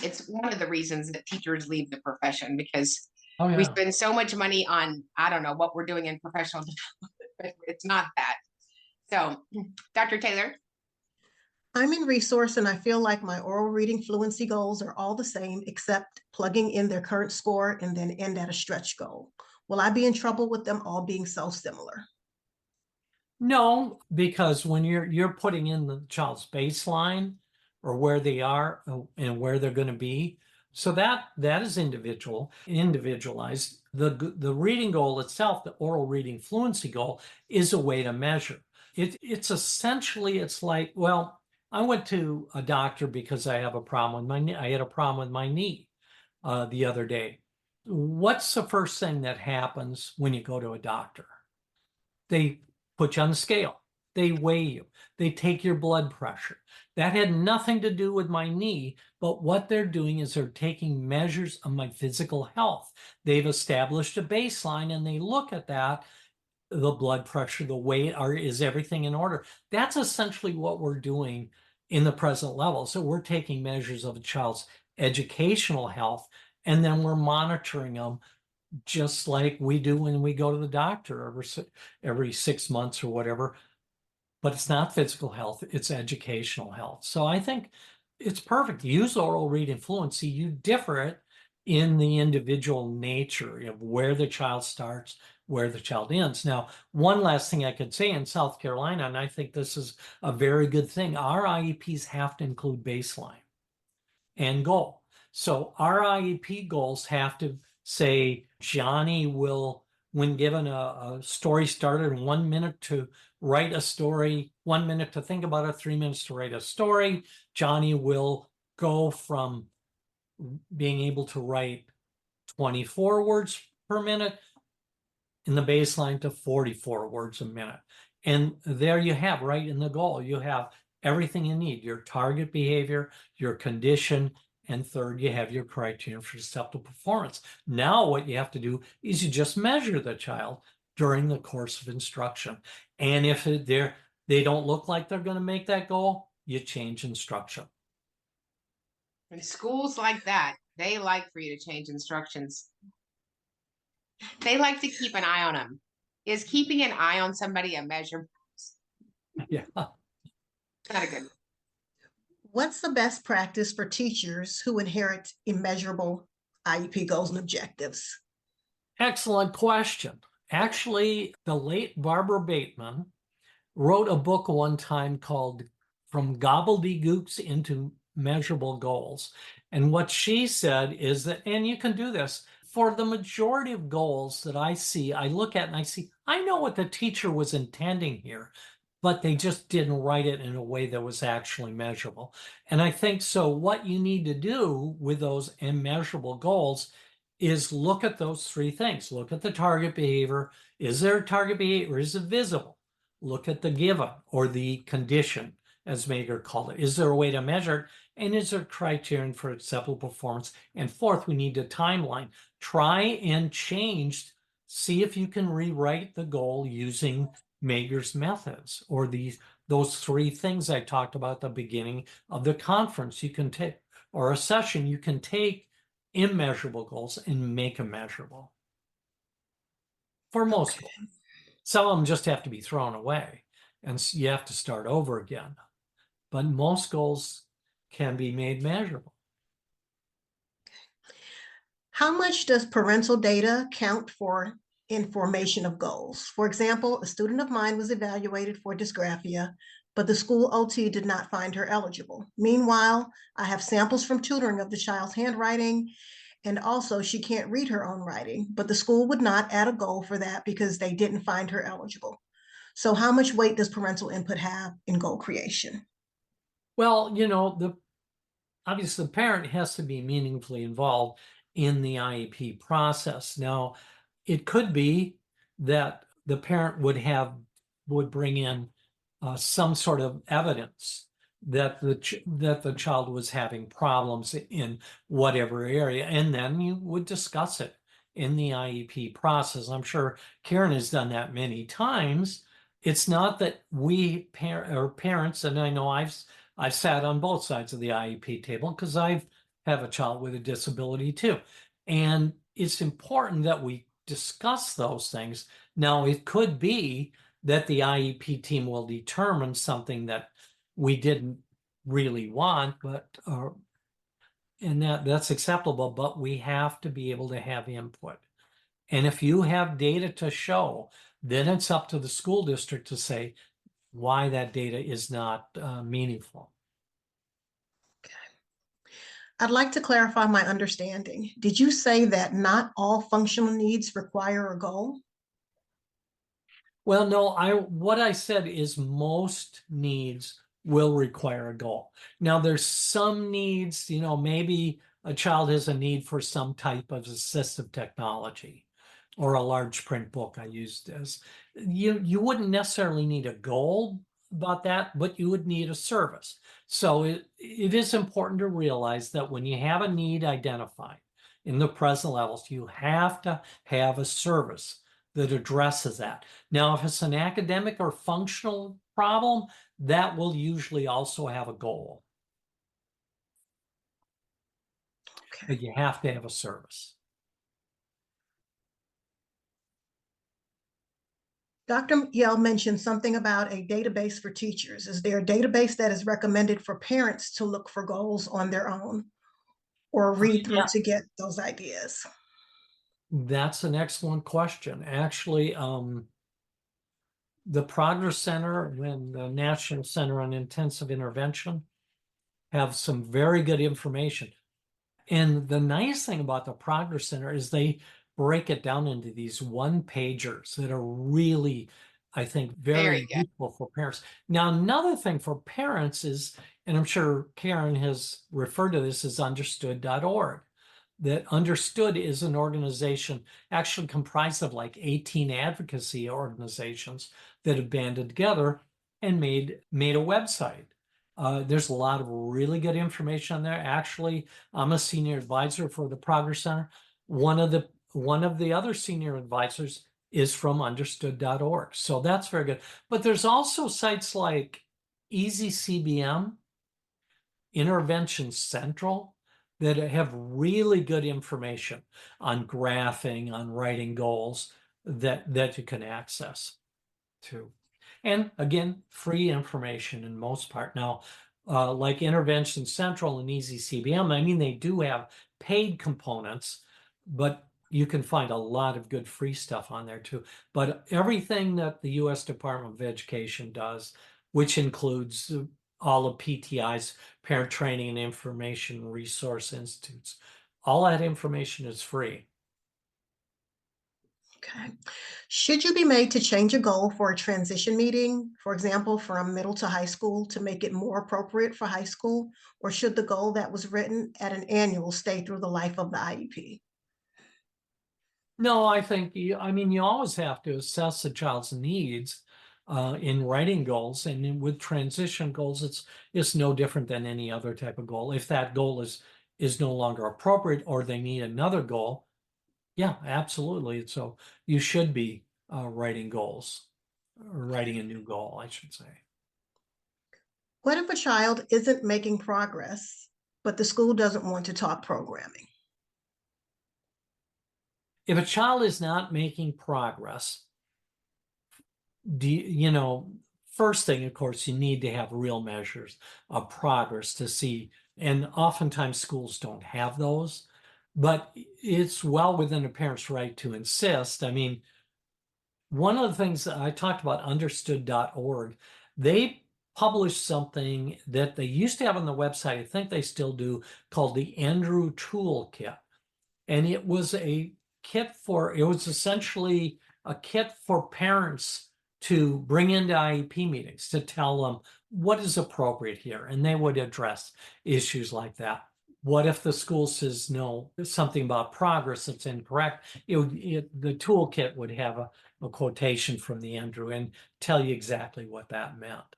it's one of the reasons that teachers leave the profession, because we spend so much money on, I don't know what we're doing in professional development, but it's not that. So, Dr. Taylor. I'm in resource, and I feel like my oral reading fluency goals are all the same, except plugging in their current score and then end at a stretch goal. Will I be in trouble with them all being so similar? No, because when you're putting in the child's baseline or where they are and where they're going to be, so that is individualized. The reading goal itself, the oral reading fluency goal, is a way to measure. It's essentially, it's like, well, I went to a doctor because I have a problem with my knee. I had a problem with my knee the other day. What's the first thing that happens when you go to a doctor? They put you on the scale. They weigh you. They take your blood pressure. That had nothing to do with my knee, but what they're doing is they're taking measures of my physical health. They've established a baseline, and they look at that, the blood pressure, the weight, is everything in order? That's essentially what we're doing in the present level. So we're taking measures of a child's educational health, and then we're monitoring them just like we do when we go to the doctor every 6 months or whatever. but it's not physical health, it's educational health. So I think it's perfect. Use oral reading fluency. You differ it in the individual nature of where the child starts, where the child ends. Now, one last thing I could say in South Carolina, and I think this is a very good thing, our IEPs have to include baseline and goal. So our IEP goals have to say Johnny will, when given a story starter, 1 minute to write a story, 1 minute to think about it, 3 minutes to write a story, Johnny will go from being able to write 24 words per minute in the baseline to 44 words a minute. And there you have, right in the goal, you have everything you need, your target behavior, your condition, and third, you have your criterion for acceptable performance. Now what you have to do is you just measure the child during the course of instruction. And if they don't look like they're going to make that goal, you change instruction. And schools like that, they like for you to change instructions. They like to keep an eye on them. Is keeping an eye on somebody a measure? Yeah. Not a good. What's the best practice for teachers who inherit immeasurable IEP goals and objectives? Excellent question. Actually, the late Barbara Bateman wrote a book one time called From Gobbledygooks into Measurable Goals. And what she said is that, and you can do this, for the majority of goals that I see, I look at and I see, I know what the teacher was intending here, but they just didn't write it in a way that was actually measurable. And I think so what you need to do with those immeasurable goals is look at those three things. Look at the target behavior. Is there a target behavior? Is it visible? Look at the given or the condition, as Mayer called it. Is there a way to measure it? And is there a criterion for acceptable performance? And fourth, we need a timeline. Try and change, see if you can rewrite the goal using Mayer's methods or those three things I talked about at the beginning of the conference. You can take, or a session, you can take immeasurable goals and make them measurable. For most goals. Some of them just have to be thrown away and you have to start over again. But most goals can be made measurable. How much does parental data count for information of goals? For example, a student of mine was evaluated for dysgraphia, but the school OT did not find her eligible. Meanwhile, I have samples from tutoring of the child's handwriting, and also she can't read her own writing, but the school would not add a goal for that because they didn't find her eligible. So how much weight does parental input have in goal creation? Well, you know, obviously the parent has to be meaningfully involved in the IEP process. Now, it could be that the parent would bring in some sort of evidence that the child was having problems in whatever area, and then you would discuss it in the IEP process. I'm sure Karen has done that many times. It's not that we parents, and I know I've sat on both sides of the IEP table because I have a child with a disability too. And it's important that we discuss those things. Now, it could be that the IEP team will determine something that we didn't really want, but and that's acceptable, but we have to be able to have input. And if you have data to show, then it's up to the school district to say why that data is not meaningful. I'd like to clarify my understanding. Did you say that not all functional needs require a goal? Well, no, what I said is most needs will require a goal. Now, there's some needs, you know, maybe a child has a need for some type of assistive technology or a large print book I used as. You wouldn't necessarily need a goal about that, but you would need a service. So it is important to realize that when you have a need identified in the present levels, you have to have a service that addresses that. Now, if it's an academic or functional problem, that will usually also have a goal. Okay. But you have to have a service. Dr. Yell mentioned something about a database for teachers. Is there a database that is recommended for parents to look for goals on their own or read through to get those ideas? That's an excellent question. Actually, the Progress Center and the National Center on Intensive Intervention have some very good information. And the nice thing about the Progress Center is they break it down into these one-pagers that are really, I think, very useful for parents. Now, another thing for parents is, and I'm sure Karen has referred to this as understood.org, that Understood is an organization actually comprised of like 18 advocacy organizations that have banded together and made a website. There's a lot of really good information on there. Actually, I'm a senior advisor for the Progress Center. One of the other senior advisors is from understood.org. So that's very good. But there's also sites like Easy CBM, Intervention Central, that have really good information on graphing, on writing goals that you can access too. And again, free information in most part. Now, like Intervention Central and Easy CBM, I mean, they do have paid components, but you can find a lot of good free stuff on there too. But everything that the U.S. Department of Education does, which includes all of PTI's Parent Training and Information Resource Institutes, all that information is free. Okay. Should you be made to change a goal for a transition meeting, for example, from middle to high school to make it more appropriate for high school? Or should the goal that was written at an annual stay through the life of the IEP? No, I think, you always have to assess the child's needs in writing goals. And with transition goals, it's no different than any other type of goal. If that goal is no longer appropriate or they need another goal, yeah, absolutely. So you should be writing goals, or writing a new goal, I should say. What if a child isn't making progress, but the school doesn't want to talk programming? If a child is not making progress, first thing, of course, you need to have real measures of progress to see. And oftentimes schools don't have those, but it's well within a parent's right to insist. I mean, one of the things that I talked about, understood.org, they published something that they used to have on the website, I think they still do, called the Endrew Toolkit. And it was essentially a kit for parents to bring into IEP meetings to tell them what is appropriate here. And they would address issues like that. What if the school says no, something about progress that's incorrect? The toolkit would have a quotation from the Endrew and tell you exactly what that meant.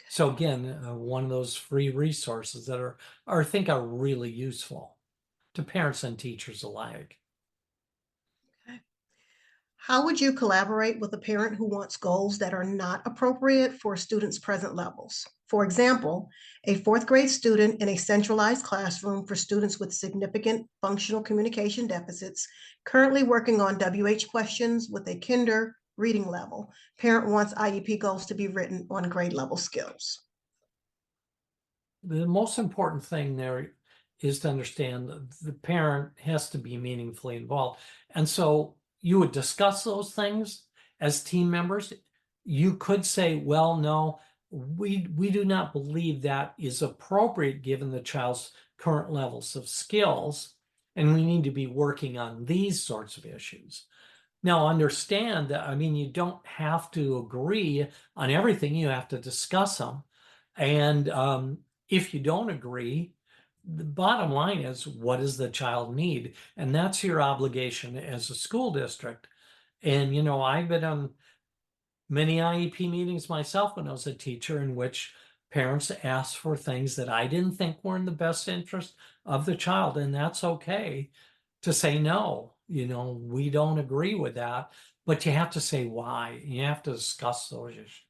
So again, one of those free resources that I think are really useful to parents and teachers alike. Okay. How would you collaborate with a parent who wants goals that are not appropriate for a student's present levels? For example, a fourth grade student in a centralized classroom for students with significant functional communication deficits, currently working on WH questions with a kinder reading level. Parent wants IEP goals to be written on grade level skills. The most important thing there is to understand that the parent has to be meaningfully involved. And so you would discuss those things as team members. You could say, well, no, we do not believe that is appropriate given the child's current levels of skills, and we need to be working on these sorts of issues. Now, understand that, you don't have to agree on everything. You have to discuss them. And if you don't agree, the bottom line is, what does the child need? And that's your obligation as a school district. And, I've been on many IEP meetings myself when I was a teacher, in which parents asked for things that I didn't think were in the best interest of the child. And that's okay to say no. We don't agree with that, but you have to say why. You have to discuss those issues.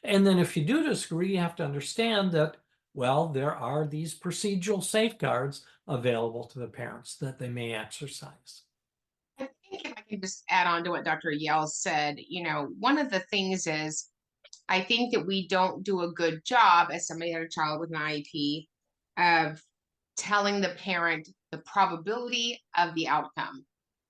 And then if you do disagree, you have to understand that, well, there are these procedural safeguards available to the parents that they may exercise. I think if I can just add on to what Dr. Yale said, one of the things is I think that we don't do a good job as somebody had a child with an IEP of telling the parent the probability of the outcome.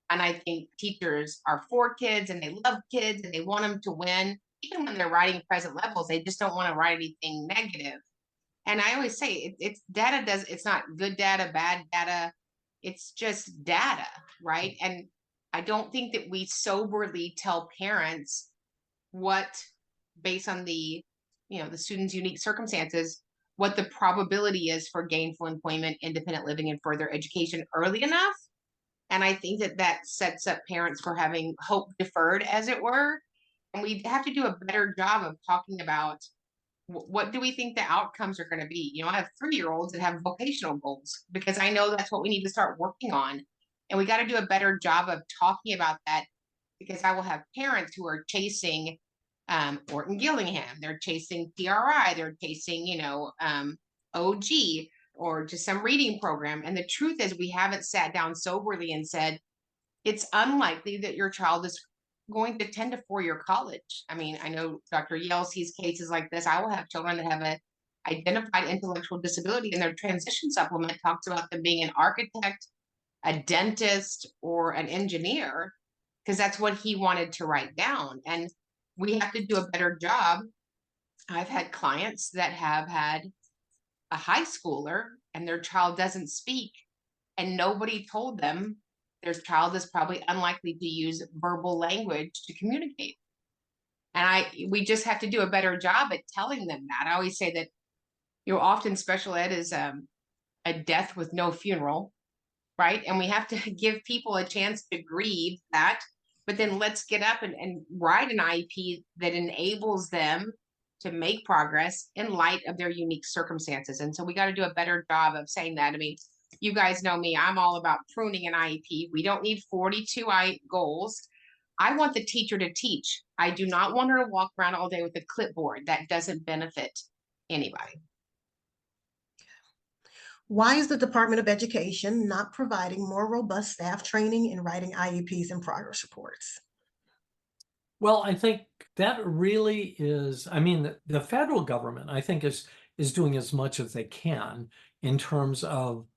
And I think teachers are for kids and they love kids and they want them to win. Even when they're writing present levels, they just don't want to write anything negative. And I always say it's data it's not good data, bad data. It's just data, right? And I don't think that we soberly tell parents what, based on the student's unique circumstances, what the probability is for gainful employment, independent living, and further education early enough. And I think that sets up parents for having hope deferred, as it were. And we have to do a better job of talking about what do we think the outcomes are going to be. I have 3-year-olds that have vocational goals because I know that's what we need to start working on. And we got to do a better job of talking about that, because I will have parents who are chasing Orton Gillingham, they're chasing PRI, they're chasing, OG, or just some reading program. And the truth is, we haven't sat down soberly and said, it's unlikely that your child is going to attend a 4-year college. I mean, I know Dr. Yale sees cases like this. I will have children that have an identified intellectual disability, and their transition supplement talks about them being an architect, a dentist, or an engineer, because that's what he wanted to write down. And we have to do a better job. I've had clients that have had a high schooler and their child doesn't speak, and nobody told them their child is probably unlikely to use verbal language to communicate. And we just have to do a better job at telling them that. I always say that, often special ed is a death with no funeral, right? And we have to give people a chance to grieve that, but then let's get up and write an IEP that enables them to make progress in light of their unique circumstances. And so we got to do a better job of saying that. I mean, you guys know me, I'm all about pruning an IEP. We don't need 42 goals. I want the teacher to teach. I do not want her to walk around all day with a clipboard. That doesn't benefit anybody. Why is the Department of Education not providing more robust staff training in writing IEPs and progress reports? Well, I think that really is, I mean, the federal government, I think, is doing as much as they can in terms of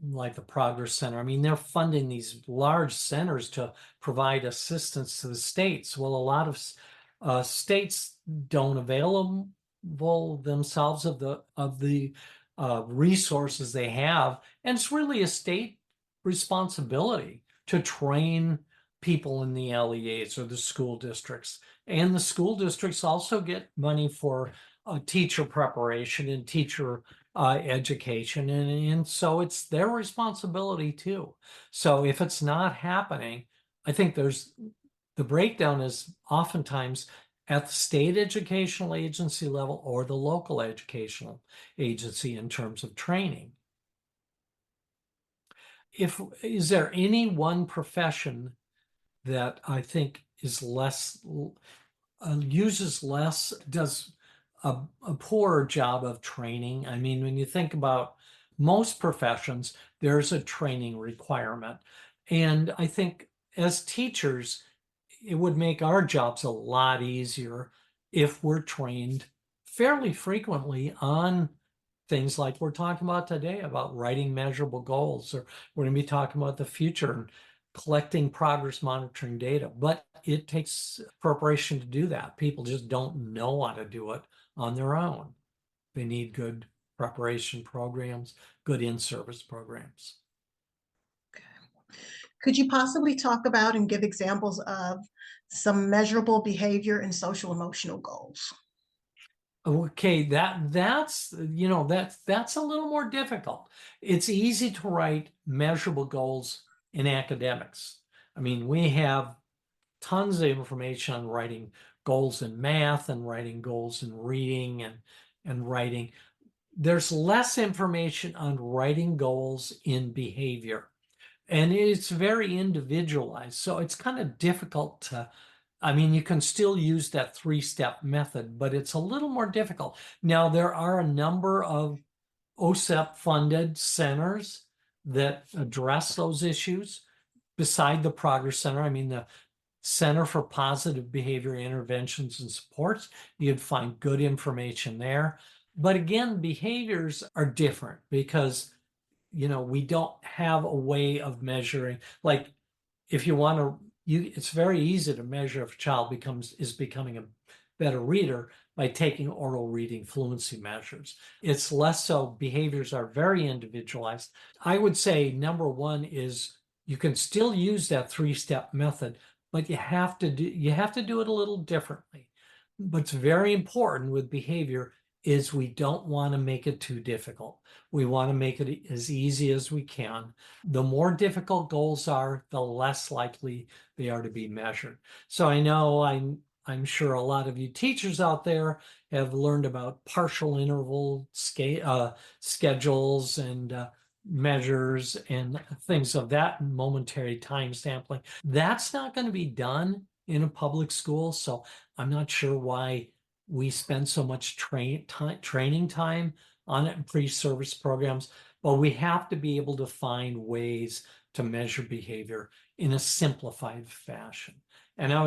like the Progress Center. I mean, they're funding these large centers to provide assistance to the states. Well, a lot of states don't avail themselves of the resources they have, and it's really a state responsibility to train people in the LEAs or the school districts. And the school districts also get money for teacher preparation and teacher education. And so it's their responsibility too. So if it's not happening, I think the breakdown is oftentimes at the state educational agency level or the local educational agency in terms of training. Is there any one profession that I think is less, uses less, does a poorer job of training? I mean, when you think about most professions, there's a training requirement. And I think as teachers, it would make our jobs a lot easier if we're trained fairly frequently on things like we're talking about today, about writing measurable goals, or we're going to be talking about the future and collecting progress monitoring data. But it takes preparation to do that. People just don't know how to do it on their own. They need good preparation programs, good in-service programs. Could you possibly talk about and give examples of some measurable behavior and social emotional goals? Okay, that's a little more difficult. It's easy to write measurable goals in academics. I mean, we have tons of information on writing goals in math and writing goals in reading and writing. There's less information on writing goals in behavior. And it's very individualized. So it's kind of difficult to, I mean, you can still use that 3-step method, but it's a little more difficult. Now, there are a number of OSEP funded centers that address those issues. beside the Progress Center, I mean, the Center for Positive Behavior Interventions and Supports, you'd find good information there. But again, behaviors are different because, we don't have a way of measuring. Like, if you want to, it's very easy to measure if a child is becoming a better reader by taking oral reading fluency measures. It's less so. Behaviors are very individualized. I would say number one is you can still use that 3-step method, but you have to do it a little differently. What's very important with behavior is we don't want to make it too difficult. We want to make it as easy as we can. The more difficult goals are, the less likely they are to be measured. So I know I'm sure a lot of you teachers out there have learned about partial interval schedules and measures and things of that momentary time sampling. That's not going to be done in a public school, so I'm not sure why we spend so much training time on it in pre-service programs, but we have to be able to find ways to measure behavior in a simplified fashion. And I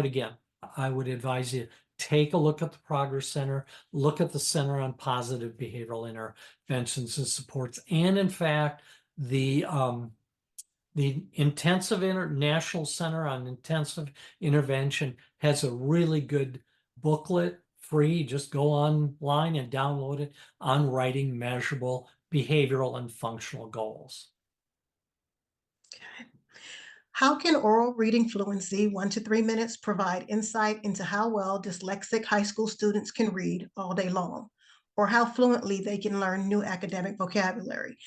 would advise you, take a look at the Progress Center, look at the Center on Positive Behavioral Interventions and Supports, and in fact, the National Center on Intensive Intervention has a really good booklet, free. Just go online and download it, on writing measurable behavioral and functional goals. Okay. How can oral reading fluency, 1 to 3 minutes, provide insight into how well dyslexic high school students can read all day long, or how fluently they can learn new academic vocabulary?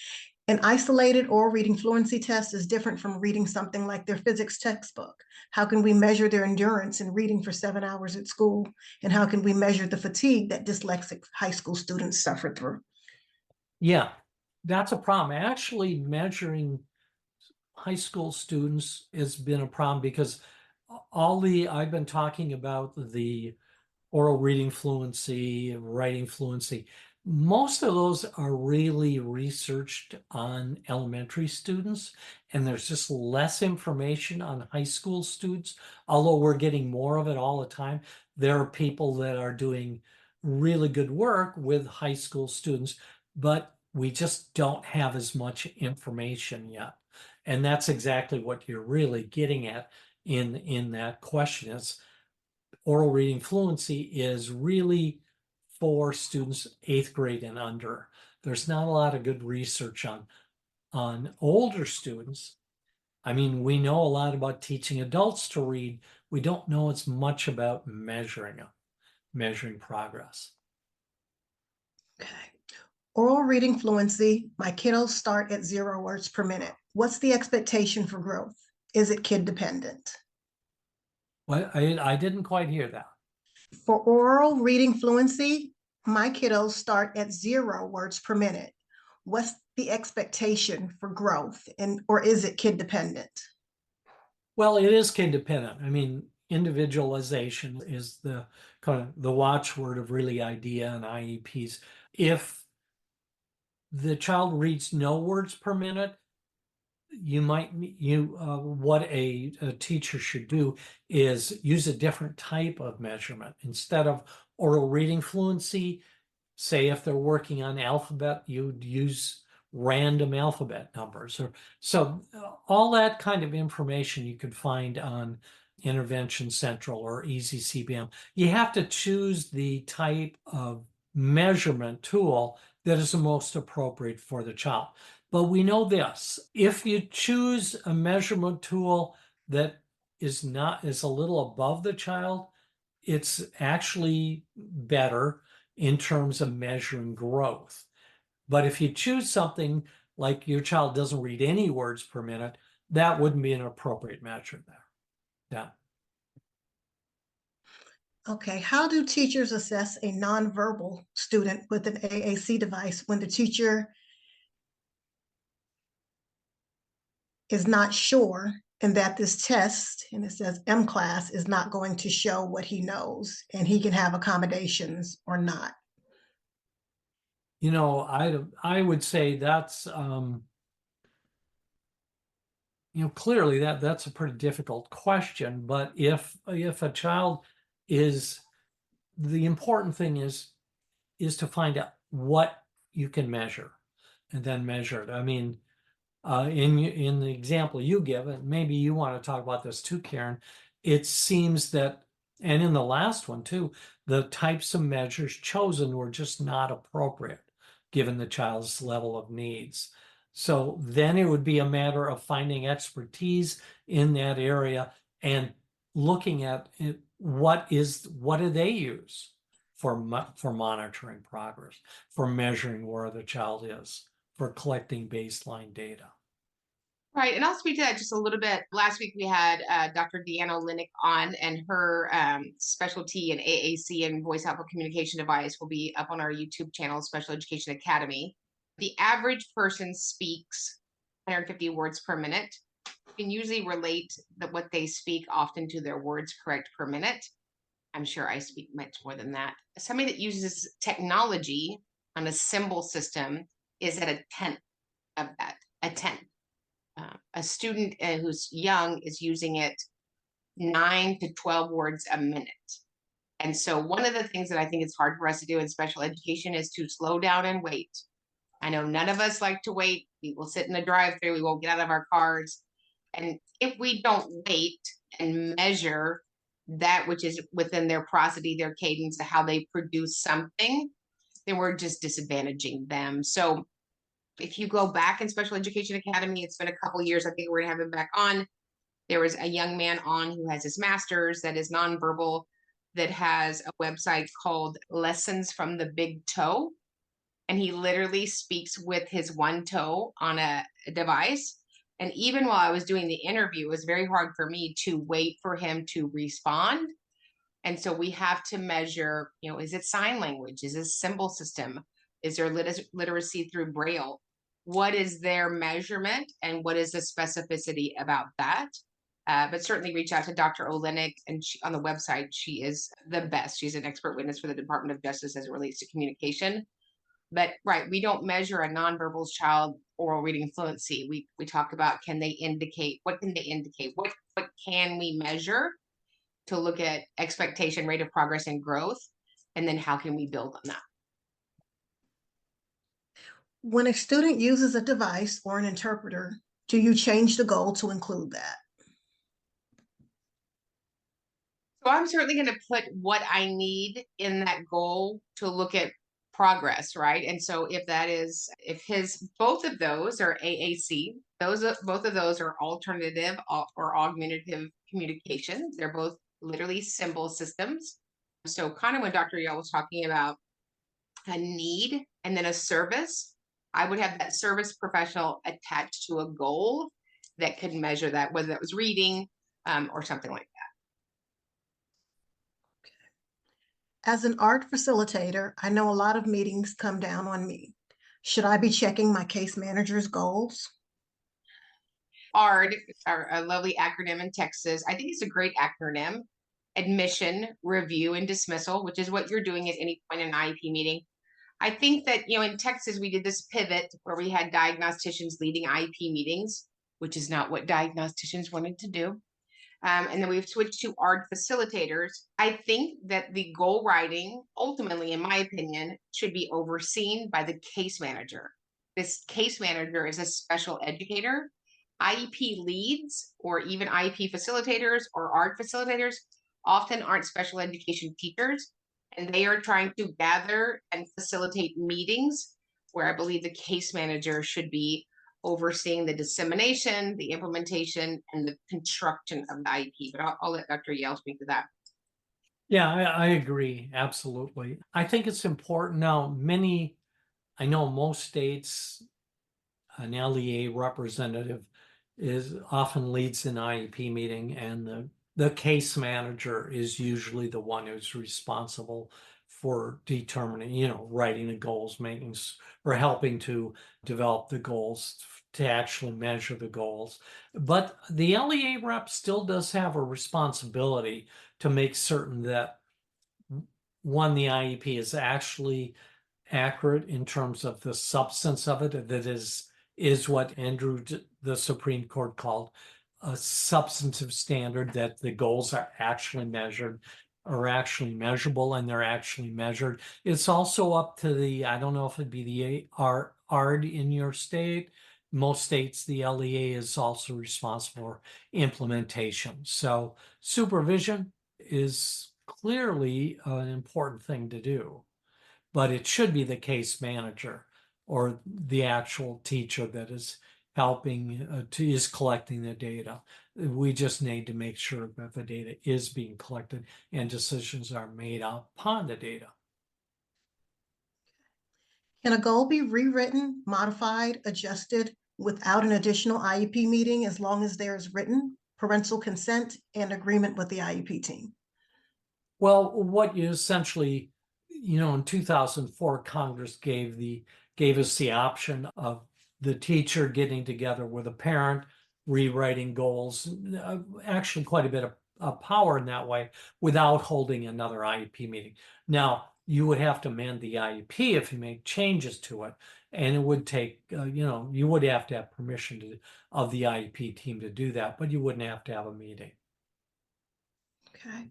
An isolated oral reading fluency test is different from reading something like their physics textbook. How can we measure their endurance in reading for 7 hours at school? And how can we measure the fatigue that dyslexic high school students suffer through? Yeah, that's a problem. Actually, measuring high school students has been a problem because I've been talking about the oral reading fluency, writing fluency. Most of those are really researched on elementary students, and there's just less information on high school students, although we're getting more of it all the time. There are people that are doing really good work with high school students, but we just don't have as much information yet. And that's exactly what you're really getting at in that question. Is oral reading fluency is really for students 8th grade and under. There's not a lot of good research on older students. I mean, we know a lot about teaching adults to read. We don't know as much about measuring progress. Okay. Oral reading fluency, my kiddos start at 0 words per minute. What's the expectation for growth? Is it kid dependent? Well, I didn't quite hear that. For oral reading fluency, my kiddos start at 0 words per minute. What's the expectation for growth, or is it kid dependent? Well, it is kid dependent. I mean, individualization is the kind of the watchword of really IDEA and IEPs. If the child reads no words per minute, what a teacher should do is use a different type of measurement. Instead of oral reading fluency, say if they're working on alphabet, you'd use random alphabet numbers. So all that kind of information you could find on Intervention Central or Easy CBM. You have to choose the type of measurement tool that is the most appropriate for the child. But we know this: if you choose a measurement tool that is a little above the child, it's actually better in terms of measuring growth. But if you choose something like your child doesn't read any words per minute, that wouldn't be an appropriate measure there. Yeah. Okay, how do teachers assess a nonverbal student with an AAC device when the teacher is not sure and that this test, and it says M class, is not going to show what he knows and he can have accommodations or not? I would say that's clearly that's a pretty difficult question, but if a child is, the important thing is to find out what you can measure and then measure it. I mean, in the example you give, and maybe you want to talk about this too, Karen, it seems that, and in the last one too, the types of measures chosen were just not appropriate given the child's level of needs. So then it would be a matter of finding expertise in that area and looking at it, what do they use for monitoring progress, for measuring where the child is, for collecting baseline data. Right, and I'll speak to that just a little bit. Last week we had Dr. Deanna Linick on, and her specialty in AAC and voice output communication device will be up on our YouTube channel, Special Education Academy. The average person speaks 150 words per minute. You can usually relate what they speak often to their words correct per minute. I'm sure I speak much more than that. Somebody that uses technology on a symbol system is at a tenth of that, a tenth. A student who's young is using it 9 to 12 words a minute. And so one of the things that I think is hard for us to do in special education is to slow down and wait. I know none of us like to wait. We will sit in the drive-thru. We won't get out of our cars. And if we don't wait and measure that which is within their prosody, their cadence, how they produce something, then we're just disadvantaging them. So if you go back in Special Education Academy, it's been a couple years. I think we're gonna have him back on. There was a young man on who has his master's that is nonverbal, that has a website called Lessons from the Big Toe. And he literally speaks with his one toe on a device. And even while I was doing the interview, it was very hard for me to wait for him to respond. And so we have to measure, is it sign language? Is it symbol system? Is there literacy through Braille? What is their measurement and what is the specificity about that? But certainly reach out to Dr. Olenek, and on the website, she is the best. She's an expert witness for the Department of Justice as it relates to communication. But right, we don't measure a nonverbal child oral reading fluency. We talk about, can they indicate? What can they indicate? What can we measure to look at expectation, rate of progress, and growth? And then how can we build on that? When a student uses a device or an interpreter, do you change the goal to include that? So I'm certainly going to put what I need in that goal to look at progress, right? And so if both of those are AAC, both of those are alternative or augmentative communication. They're both literally symbol systems. So kind of when Dr. Yale was talking about a need and then a service, I would have that service professional attached to a goal that could measure that, whether that was reading or something like that. As an art facilitator, I know a lot of meetings come down on me. Should I be checking my case manager's goals? ARD, a lovely acronym in Texas. I think it's a great acronym. Admission, review, and dismissal, which is what you're doing at any point in an IEP meeting. I think that, in Texas, we did this pivot where we had diagnosticians leading IEP meetings, which is not what diagnosticians wanted to do. And then we've switched to ARD facilitators. I think that the goal writing, ultimately, in my opinion, should be overseen by the case manager. This case manager is a special educator. IEP leads or even IEP facilitators or ARD facilitators often aren't special education teachers, and they are trying to gather and facilitate meetings where I believe the case manager should be overseeing the dissemination, the implementation, and the construction of the IEP. But I'll let Dr. Yale speak to that. Yeah, I agree. Absolutely. I think it's important now. I know most states, an LEA representative often leads an IEP meeting, and the case manager is usually the one who's responsible for determining, writing the goals, or helping to develop the goals, to actually measure the goals. But the LEA rep still does have a responsibility to make certain that, one, the IEP is actually accurate in terms of the substance of it, that is what Endrew the Supreme Court called a substantive standard, that the goals are actually measured, are actually measurable, and they're actually measured. It's also up to the, I don't know if it'd be the ARD in your state. Most states, the LEA is also responsible for implementation. So supervision is clearly an important thing to do, but it should be the case manager or the actual teacher that is helping is collecting the data. We just need to make sure that the data is being collected and decisions are made upon the data. Can a goal be rewritten, modified, adjusted without an additional IEP meeting as long as there is written parental consent and agreement with the IEP team? Well, what you essentially, in 2004, Congress gave us the option of the teacher getting together with a parent, rewriting goals, actually quite a bit of power in that way without holding another IEP meeting. Now, you would have to amend the IEP if you make changes to it, and it would take, you would have to have permission of the IEP team to do that, but you wouldn't have to have a meeting. Okay.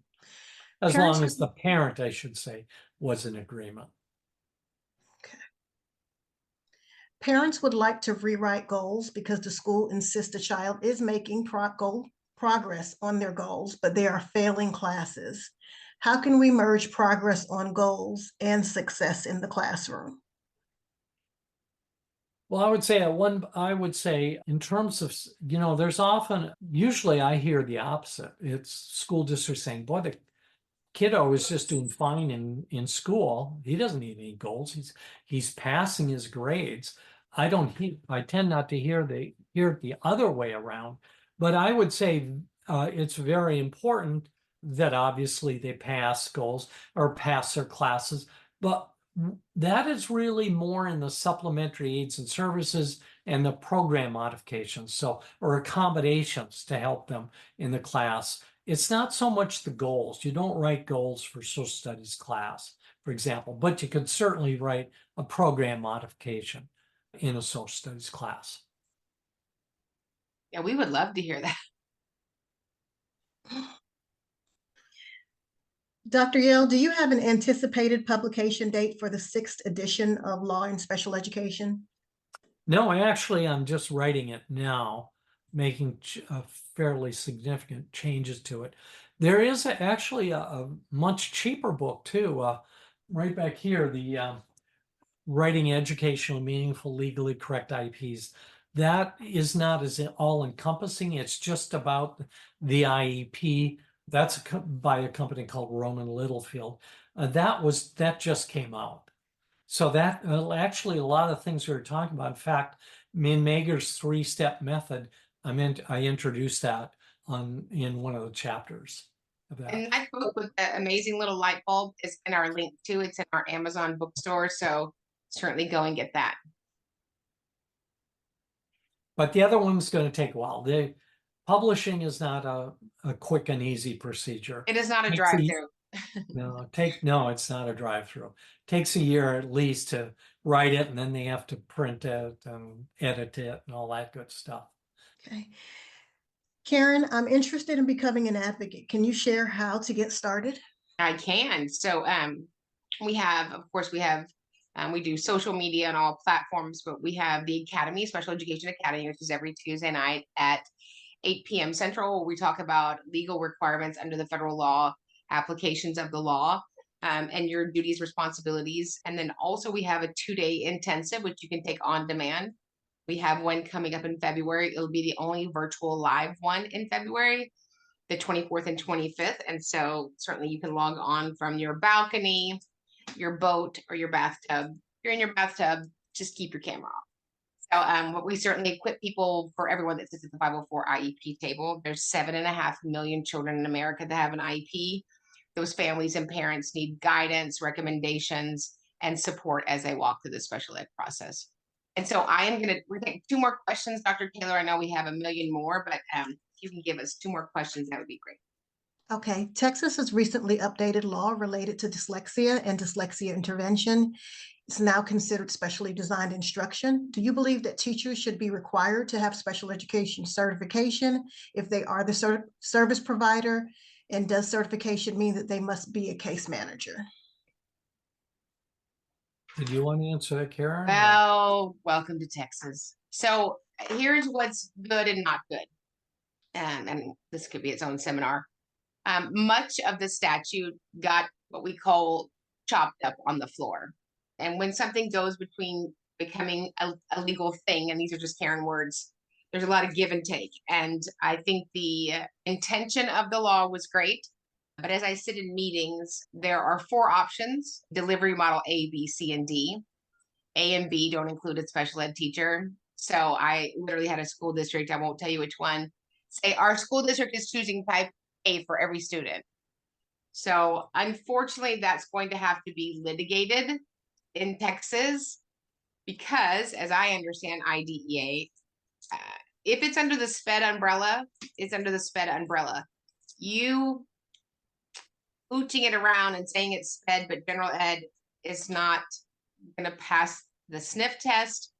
As Parents long as the parent, I should say, was in agreement. Okay. Parents would like to rewrite goals because the school insists the child is making progress on their goals, but they are failing classes. How can we merge progress on goals and success in the classroom? Well, I would say in terms of, there's usually I hear the opposite. It's school districts saying, boy, the kiddo is just doing fine in school. He doesn't need any goals. He's passing his grades. I tend not to hear it the other way around, but I would say it's very important that obviously they pass goals or pass their classes, but that is really more in the supplementary aids and services and the program modifications, or accommodations to help them in the class. It's not so much the goals. You don't write goals for social studies class, for example, but you could certainly write a program modification in a social studies class. Yeah, we would love to hear that. Dr. Yale, do you have an anticipated publication date for the 6th edition of Law in Special Education? No, I'm just writing it now, making fairly significant changes to it. There is actually a much cheaper book too, right back here, the Writing Educational, Meaningful, Legally Correct IEPs. That is not as all-encompassing. It's just about the IEP. That's by a company called Roman Littlefield. That just came out. So that actually a lot of things we were talking about. In fact, in Mager's 3-step method, I introduced that in one of the chapters of that. And I book with the amazing little light bulb is in our link too. It's in our Amazon bookstore. So certainly go and get that. But the other one's going to take a while. The publishing is not a quick and easy procedure. It is not a drive-through. No, it's not a drive-through. Takes a year at least to write it, and then they have to print it and edit it and all that good stuff. Okay. Karen, I'm interested in becoming an advocate. Can you share how to get started? I can. So we do social media on all platforms, but we have the Academy, Special Education Academy, which is every Tuesday night at 8 p.m. Central, where we talk about legal requirements under the federal law, applications of the law, and your duties, responsibilities. And then also we have a 2-day intensive, which you can take on demand. We have one coming up in February. It'll be the only virtual live one in February, the 24th and 25th. And so certainly you can log on from your balcony, your boat, or your bathtub. If you're in your bathtub, just keep your camera off. So what we certainly equip people for everyone that sits at the 504 IEP table. There's 7.5 million children in America that have an IEP. Those families and parents need guidance, recommendations, and support as they walk through the special ed process. And so we're taking 2 more questions, Dr. Taylor. I know we have a million more, but if you can give us 2 more questions, that would be great. Okay, Texas has recently updated law related to dyslexia and dyslexia intervention. is now considered specially designed instruction. Do you believe that teachers should be required to have special education certification if they are the service provider? And does certification mean that they must be a case manager? Did you want to answer that, Karen? Well, welcome to Texas. So here's what's good and not good. And this could be its own seminar. Much of the statute got what we call chopped up on the floor. And when something goes between becoming a legal thing, and these are just Karen words, there's a lot of give and take. And I think the intention of the law was great. But as I sit in meetings, there are 4 options: delivery model A, B, C, and D. A and B don't include a special ed teacher. So I literally had a school district, I won't tell you which one, say our school district is choosing type A for every student. So unfortunately, that's going to have to be litigated in Texas because, as I understand IDEA, if it's under the SPED umbrella, it's under the SPED umbrella. You ooching it around and saying it's SPED, but general ed is not going to pass the sniff test.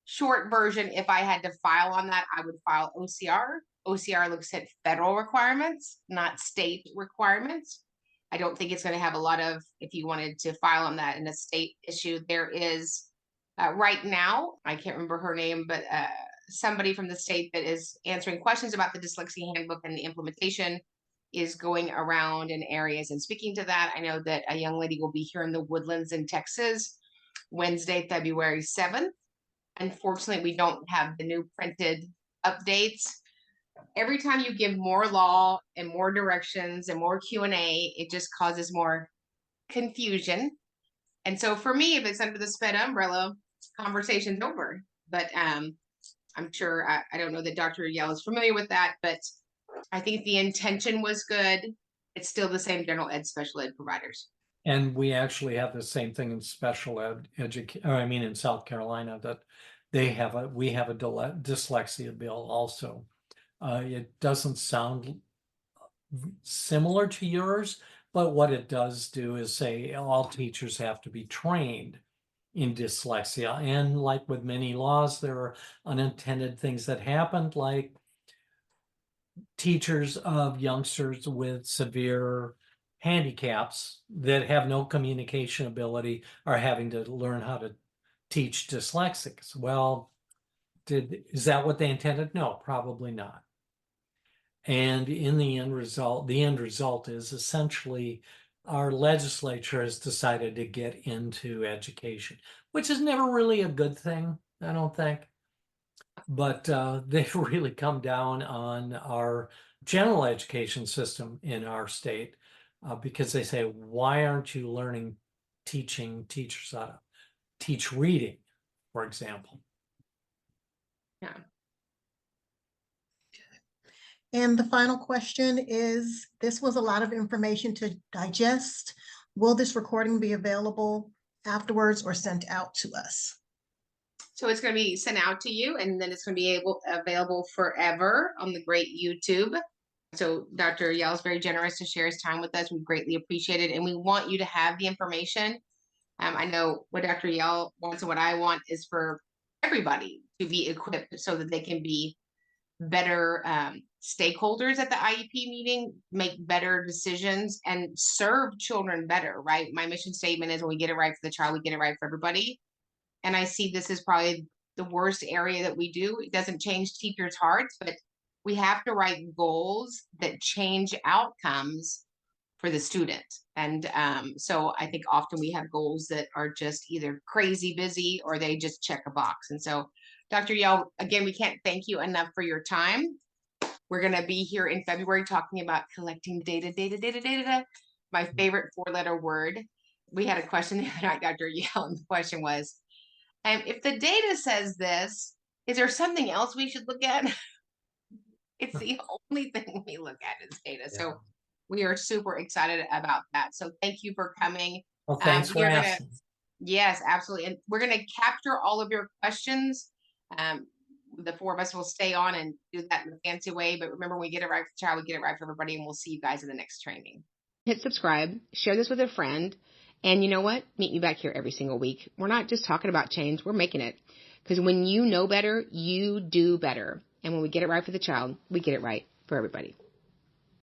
Short version, if I had to file on that, I would file OCR. OCR looks at federal requirements, not state requirements. I don't think it's going to have a lot of, if you wanted to file on that in a state issue, there is right now, I can't remember her name, but somebody from the state that is answering questions about the dyslexia handbook and the implementation is going around in areas and speaking to that. I know that a young lady will be here in the Woodlands in Texas, Wednesday, February 7th. Unfortunately, we don't have the new printed updates. Every time you give more law and more directions and more Q&A, it just causes more confusion. And so for me, if it's under the SPED umbrella, conversation's over. But I'm sure, I don't know that Dr. Yell is familiar with that, but I think the intention was good. It's still the same general ed, special ed providers. And we actually have the same thing in special ed in South Carolina, that we have a dyslexia bill also. It doesn't sound similar to yours, but what it does do is say all teachers have to be trained in dyslexia. And like with many laws, there are unintended things that happened, like teachers of youngsters with severe handicaps that have no communication ability are having to learn how to teach dyslexics. Well, is that what they intended? No, probably not. And in the end result is essentially our legislature has decided to get into education, which is never really a good thing, I don't think. But they've really come down on our general education system in our state because they say, why aren't you teaching teachers how to teach reading, for example? Yeah. And the final question is, this was a lot of information to digest. Will this recording be available afterwards or sent out to us? So it's going to be sent out to you, and then it's going to be available forever on the great YouTube. So Dr. Yell is very generous to share his time with us. We greatly appreciate it, and we want you to have the information. I know what Dr. Yell wants and what I want is for everybody to be equipped so that they can be better stakeholders at the IEP meeting, make better decisions, and serve children better, right? My mission statement is when we get it right for the child, we get it right for everybody. And I see this is probably the worst area that we do. It doesn't change teachers' hearts, but we have to write goals that change outcomes for the student. And so I think often we have goals that are just either crazy busy or they just check a box. And so, Dr. Yell, again, we can't thank you enough for your time. We're going to be here in February talking about collecting data. My favorite 4-letter word. We had a question the other night, Dr. Yell, and the question was, if the data says this, is there something else we should look at? It's the only thing we look at is data. Yeah. So we are super excited about that. So thank you for coming. Well, thanks for asking. Yes, absolutely. And we're going to capture all of your questions. The 4 of us will stay on and do that in a fancy way. But remember, when we get it right for the child, we get it right for everybody. And we'll see you guys in the next training. hit subscribe, share this with a friend, and you know what? Meet me back here every single week. We're not just talking about change, we're making it. Because when you know better, you do better. And when we get it right for the child, we get it right for everybody.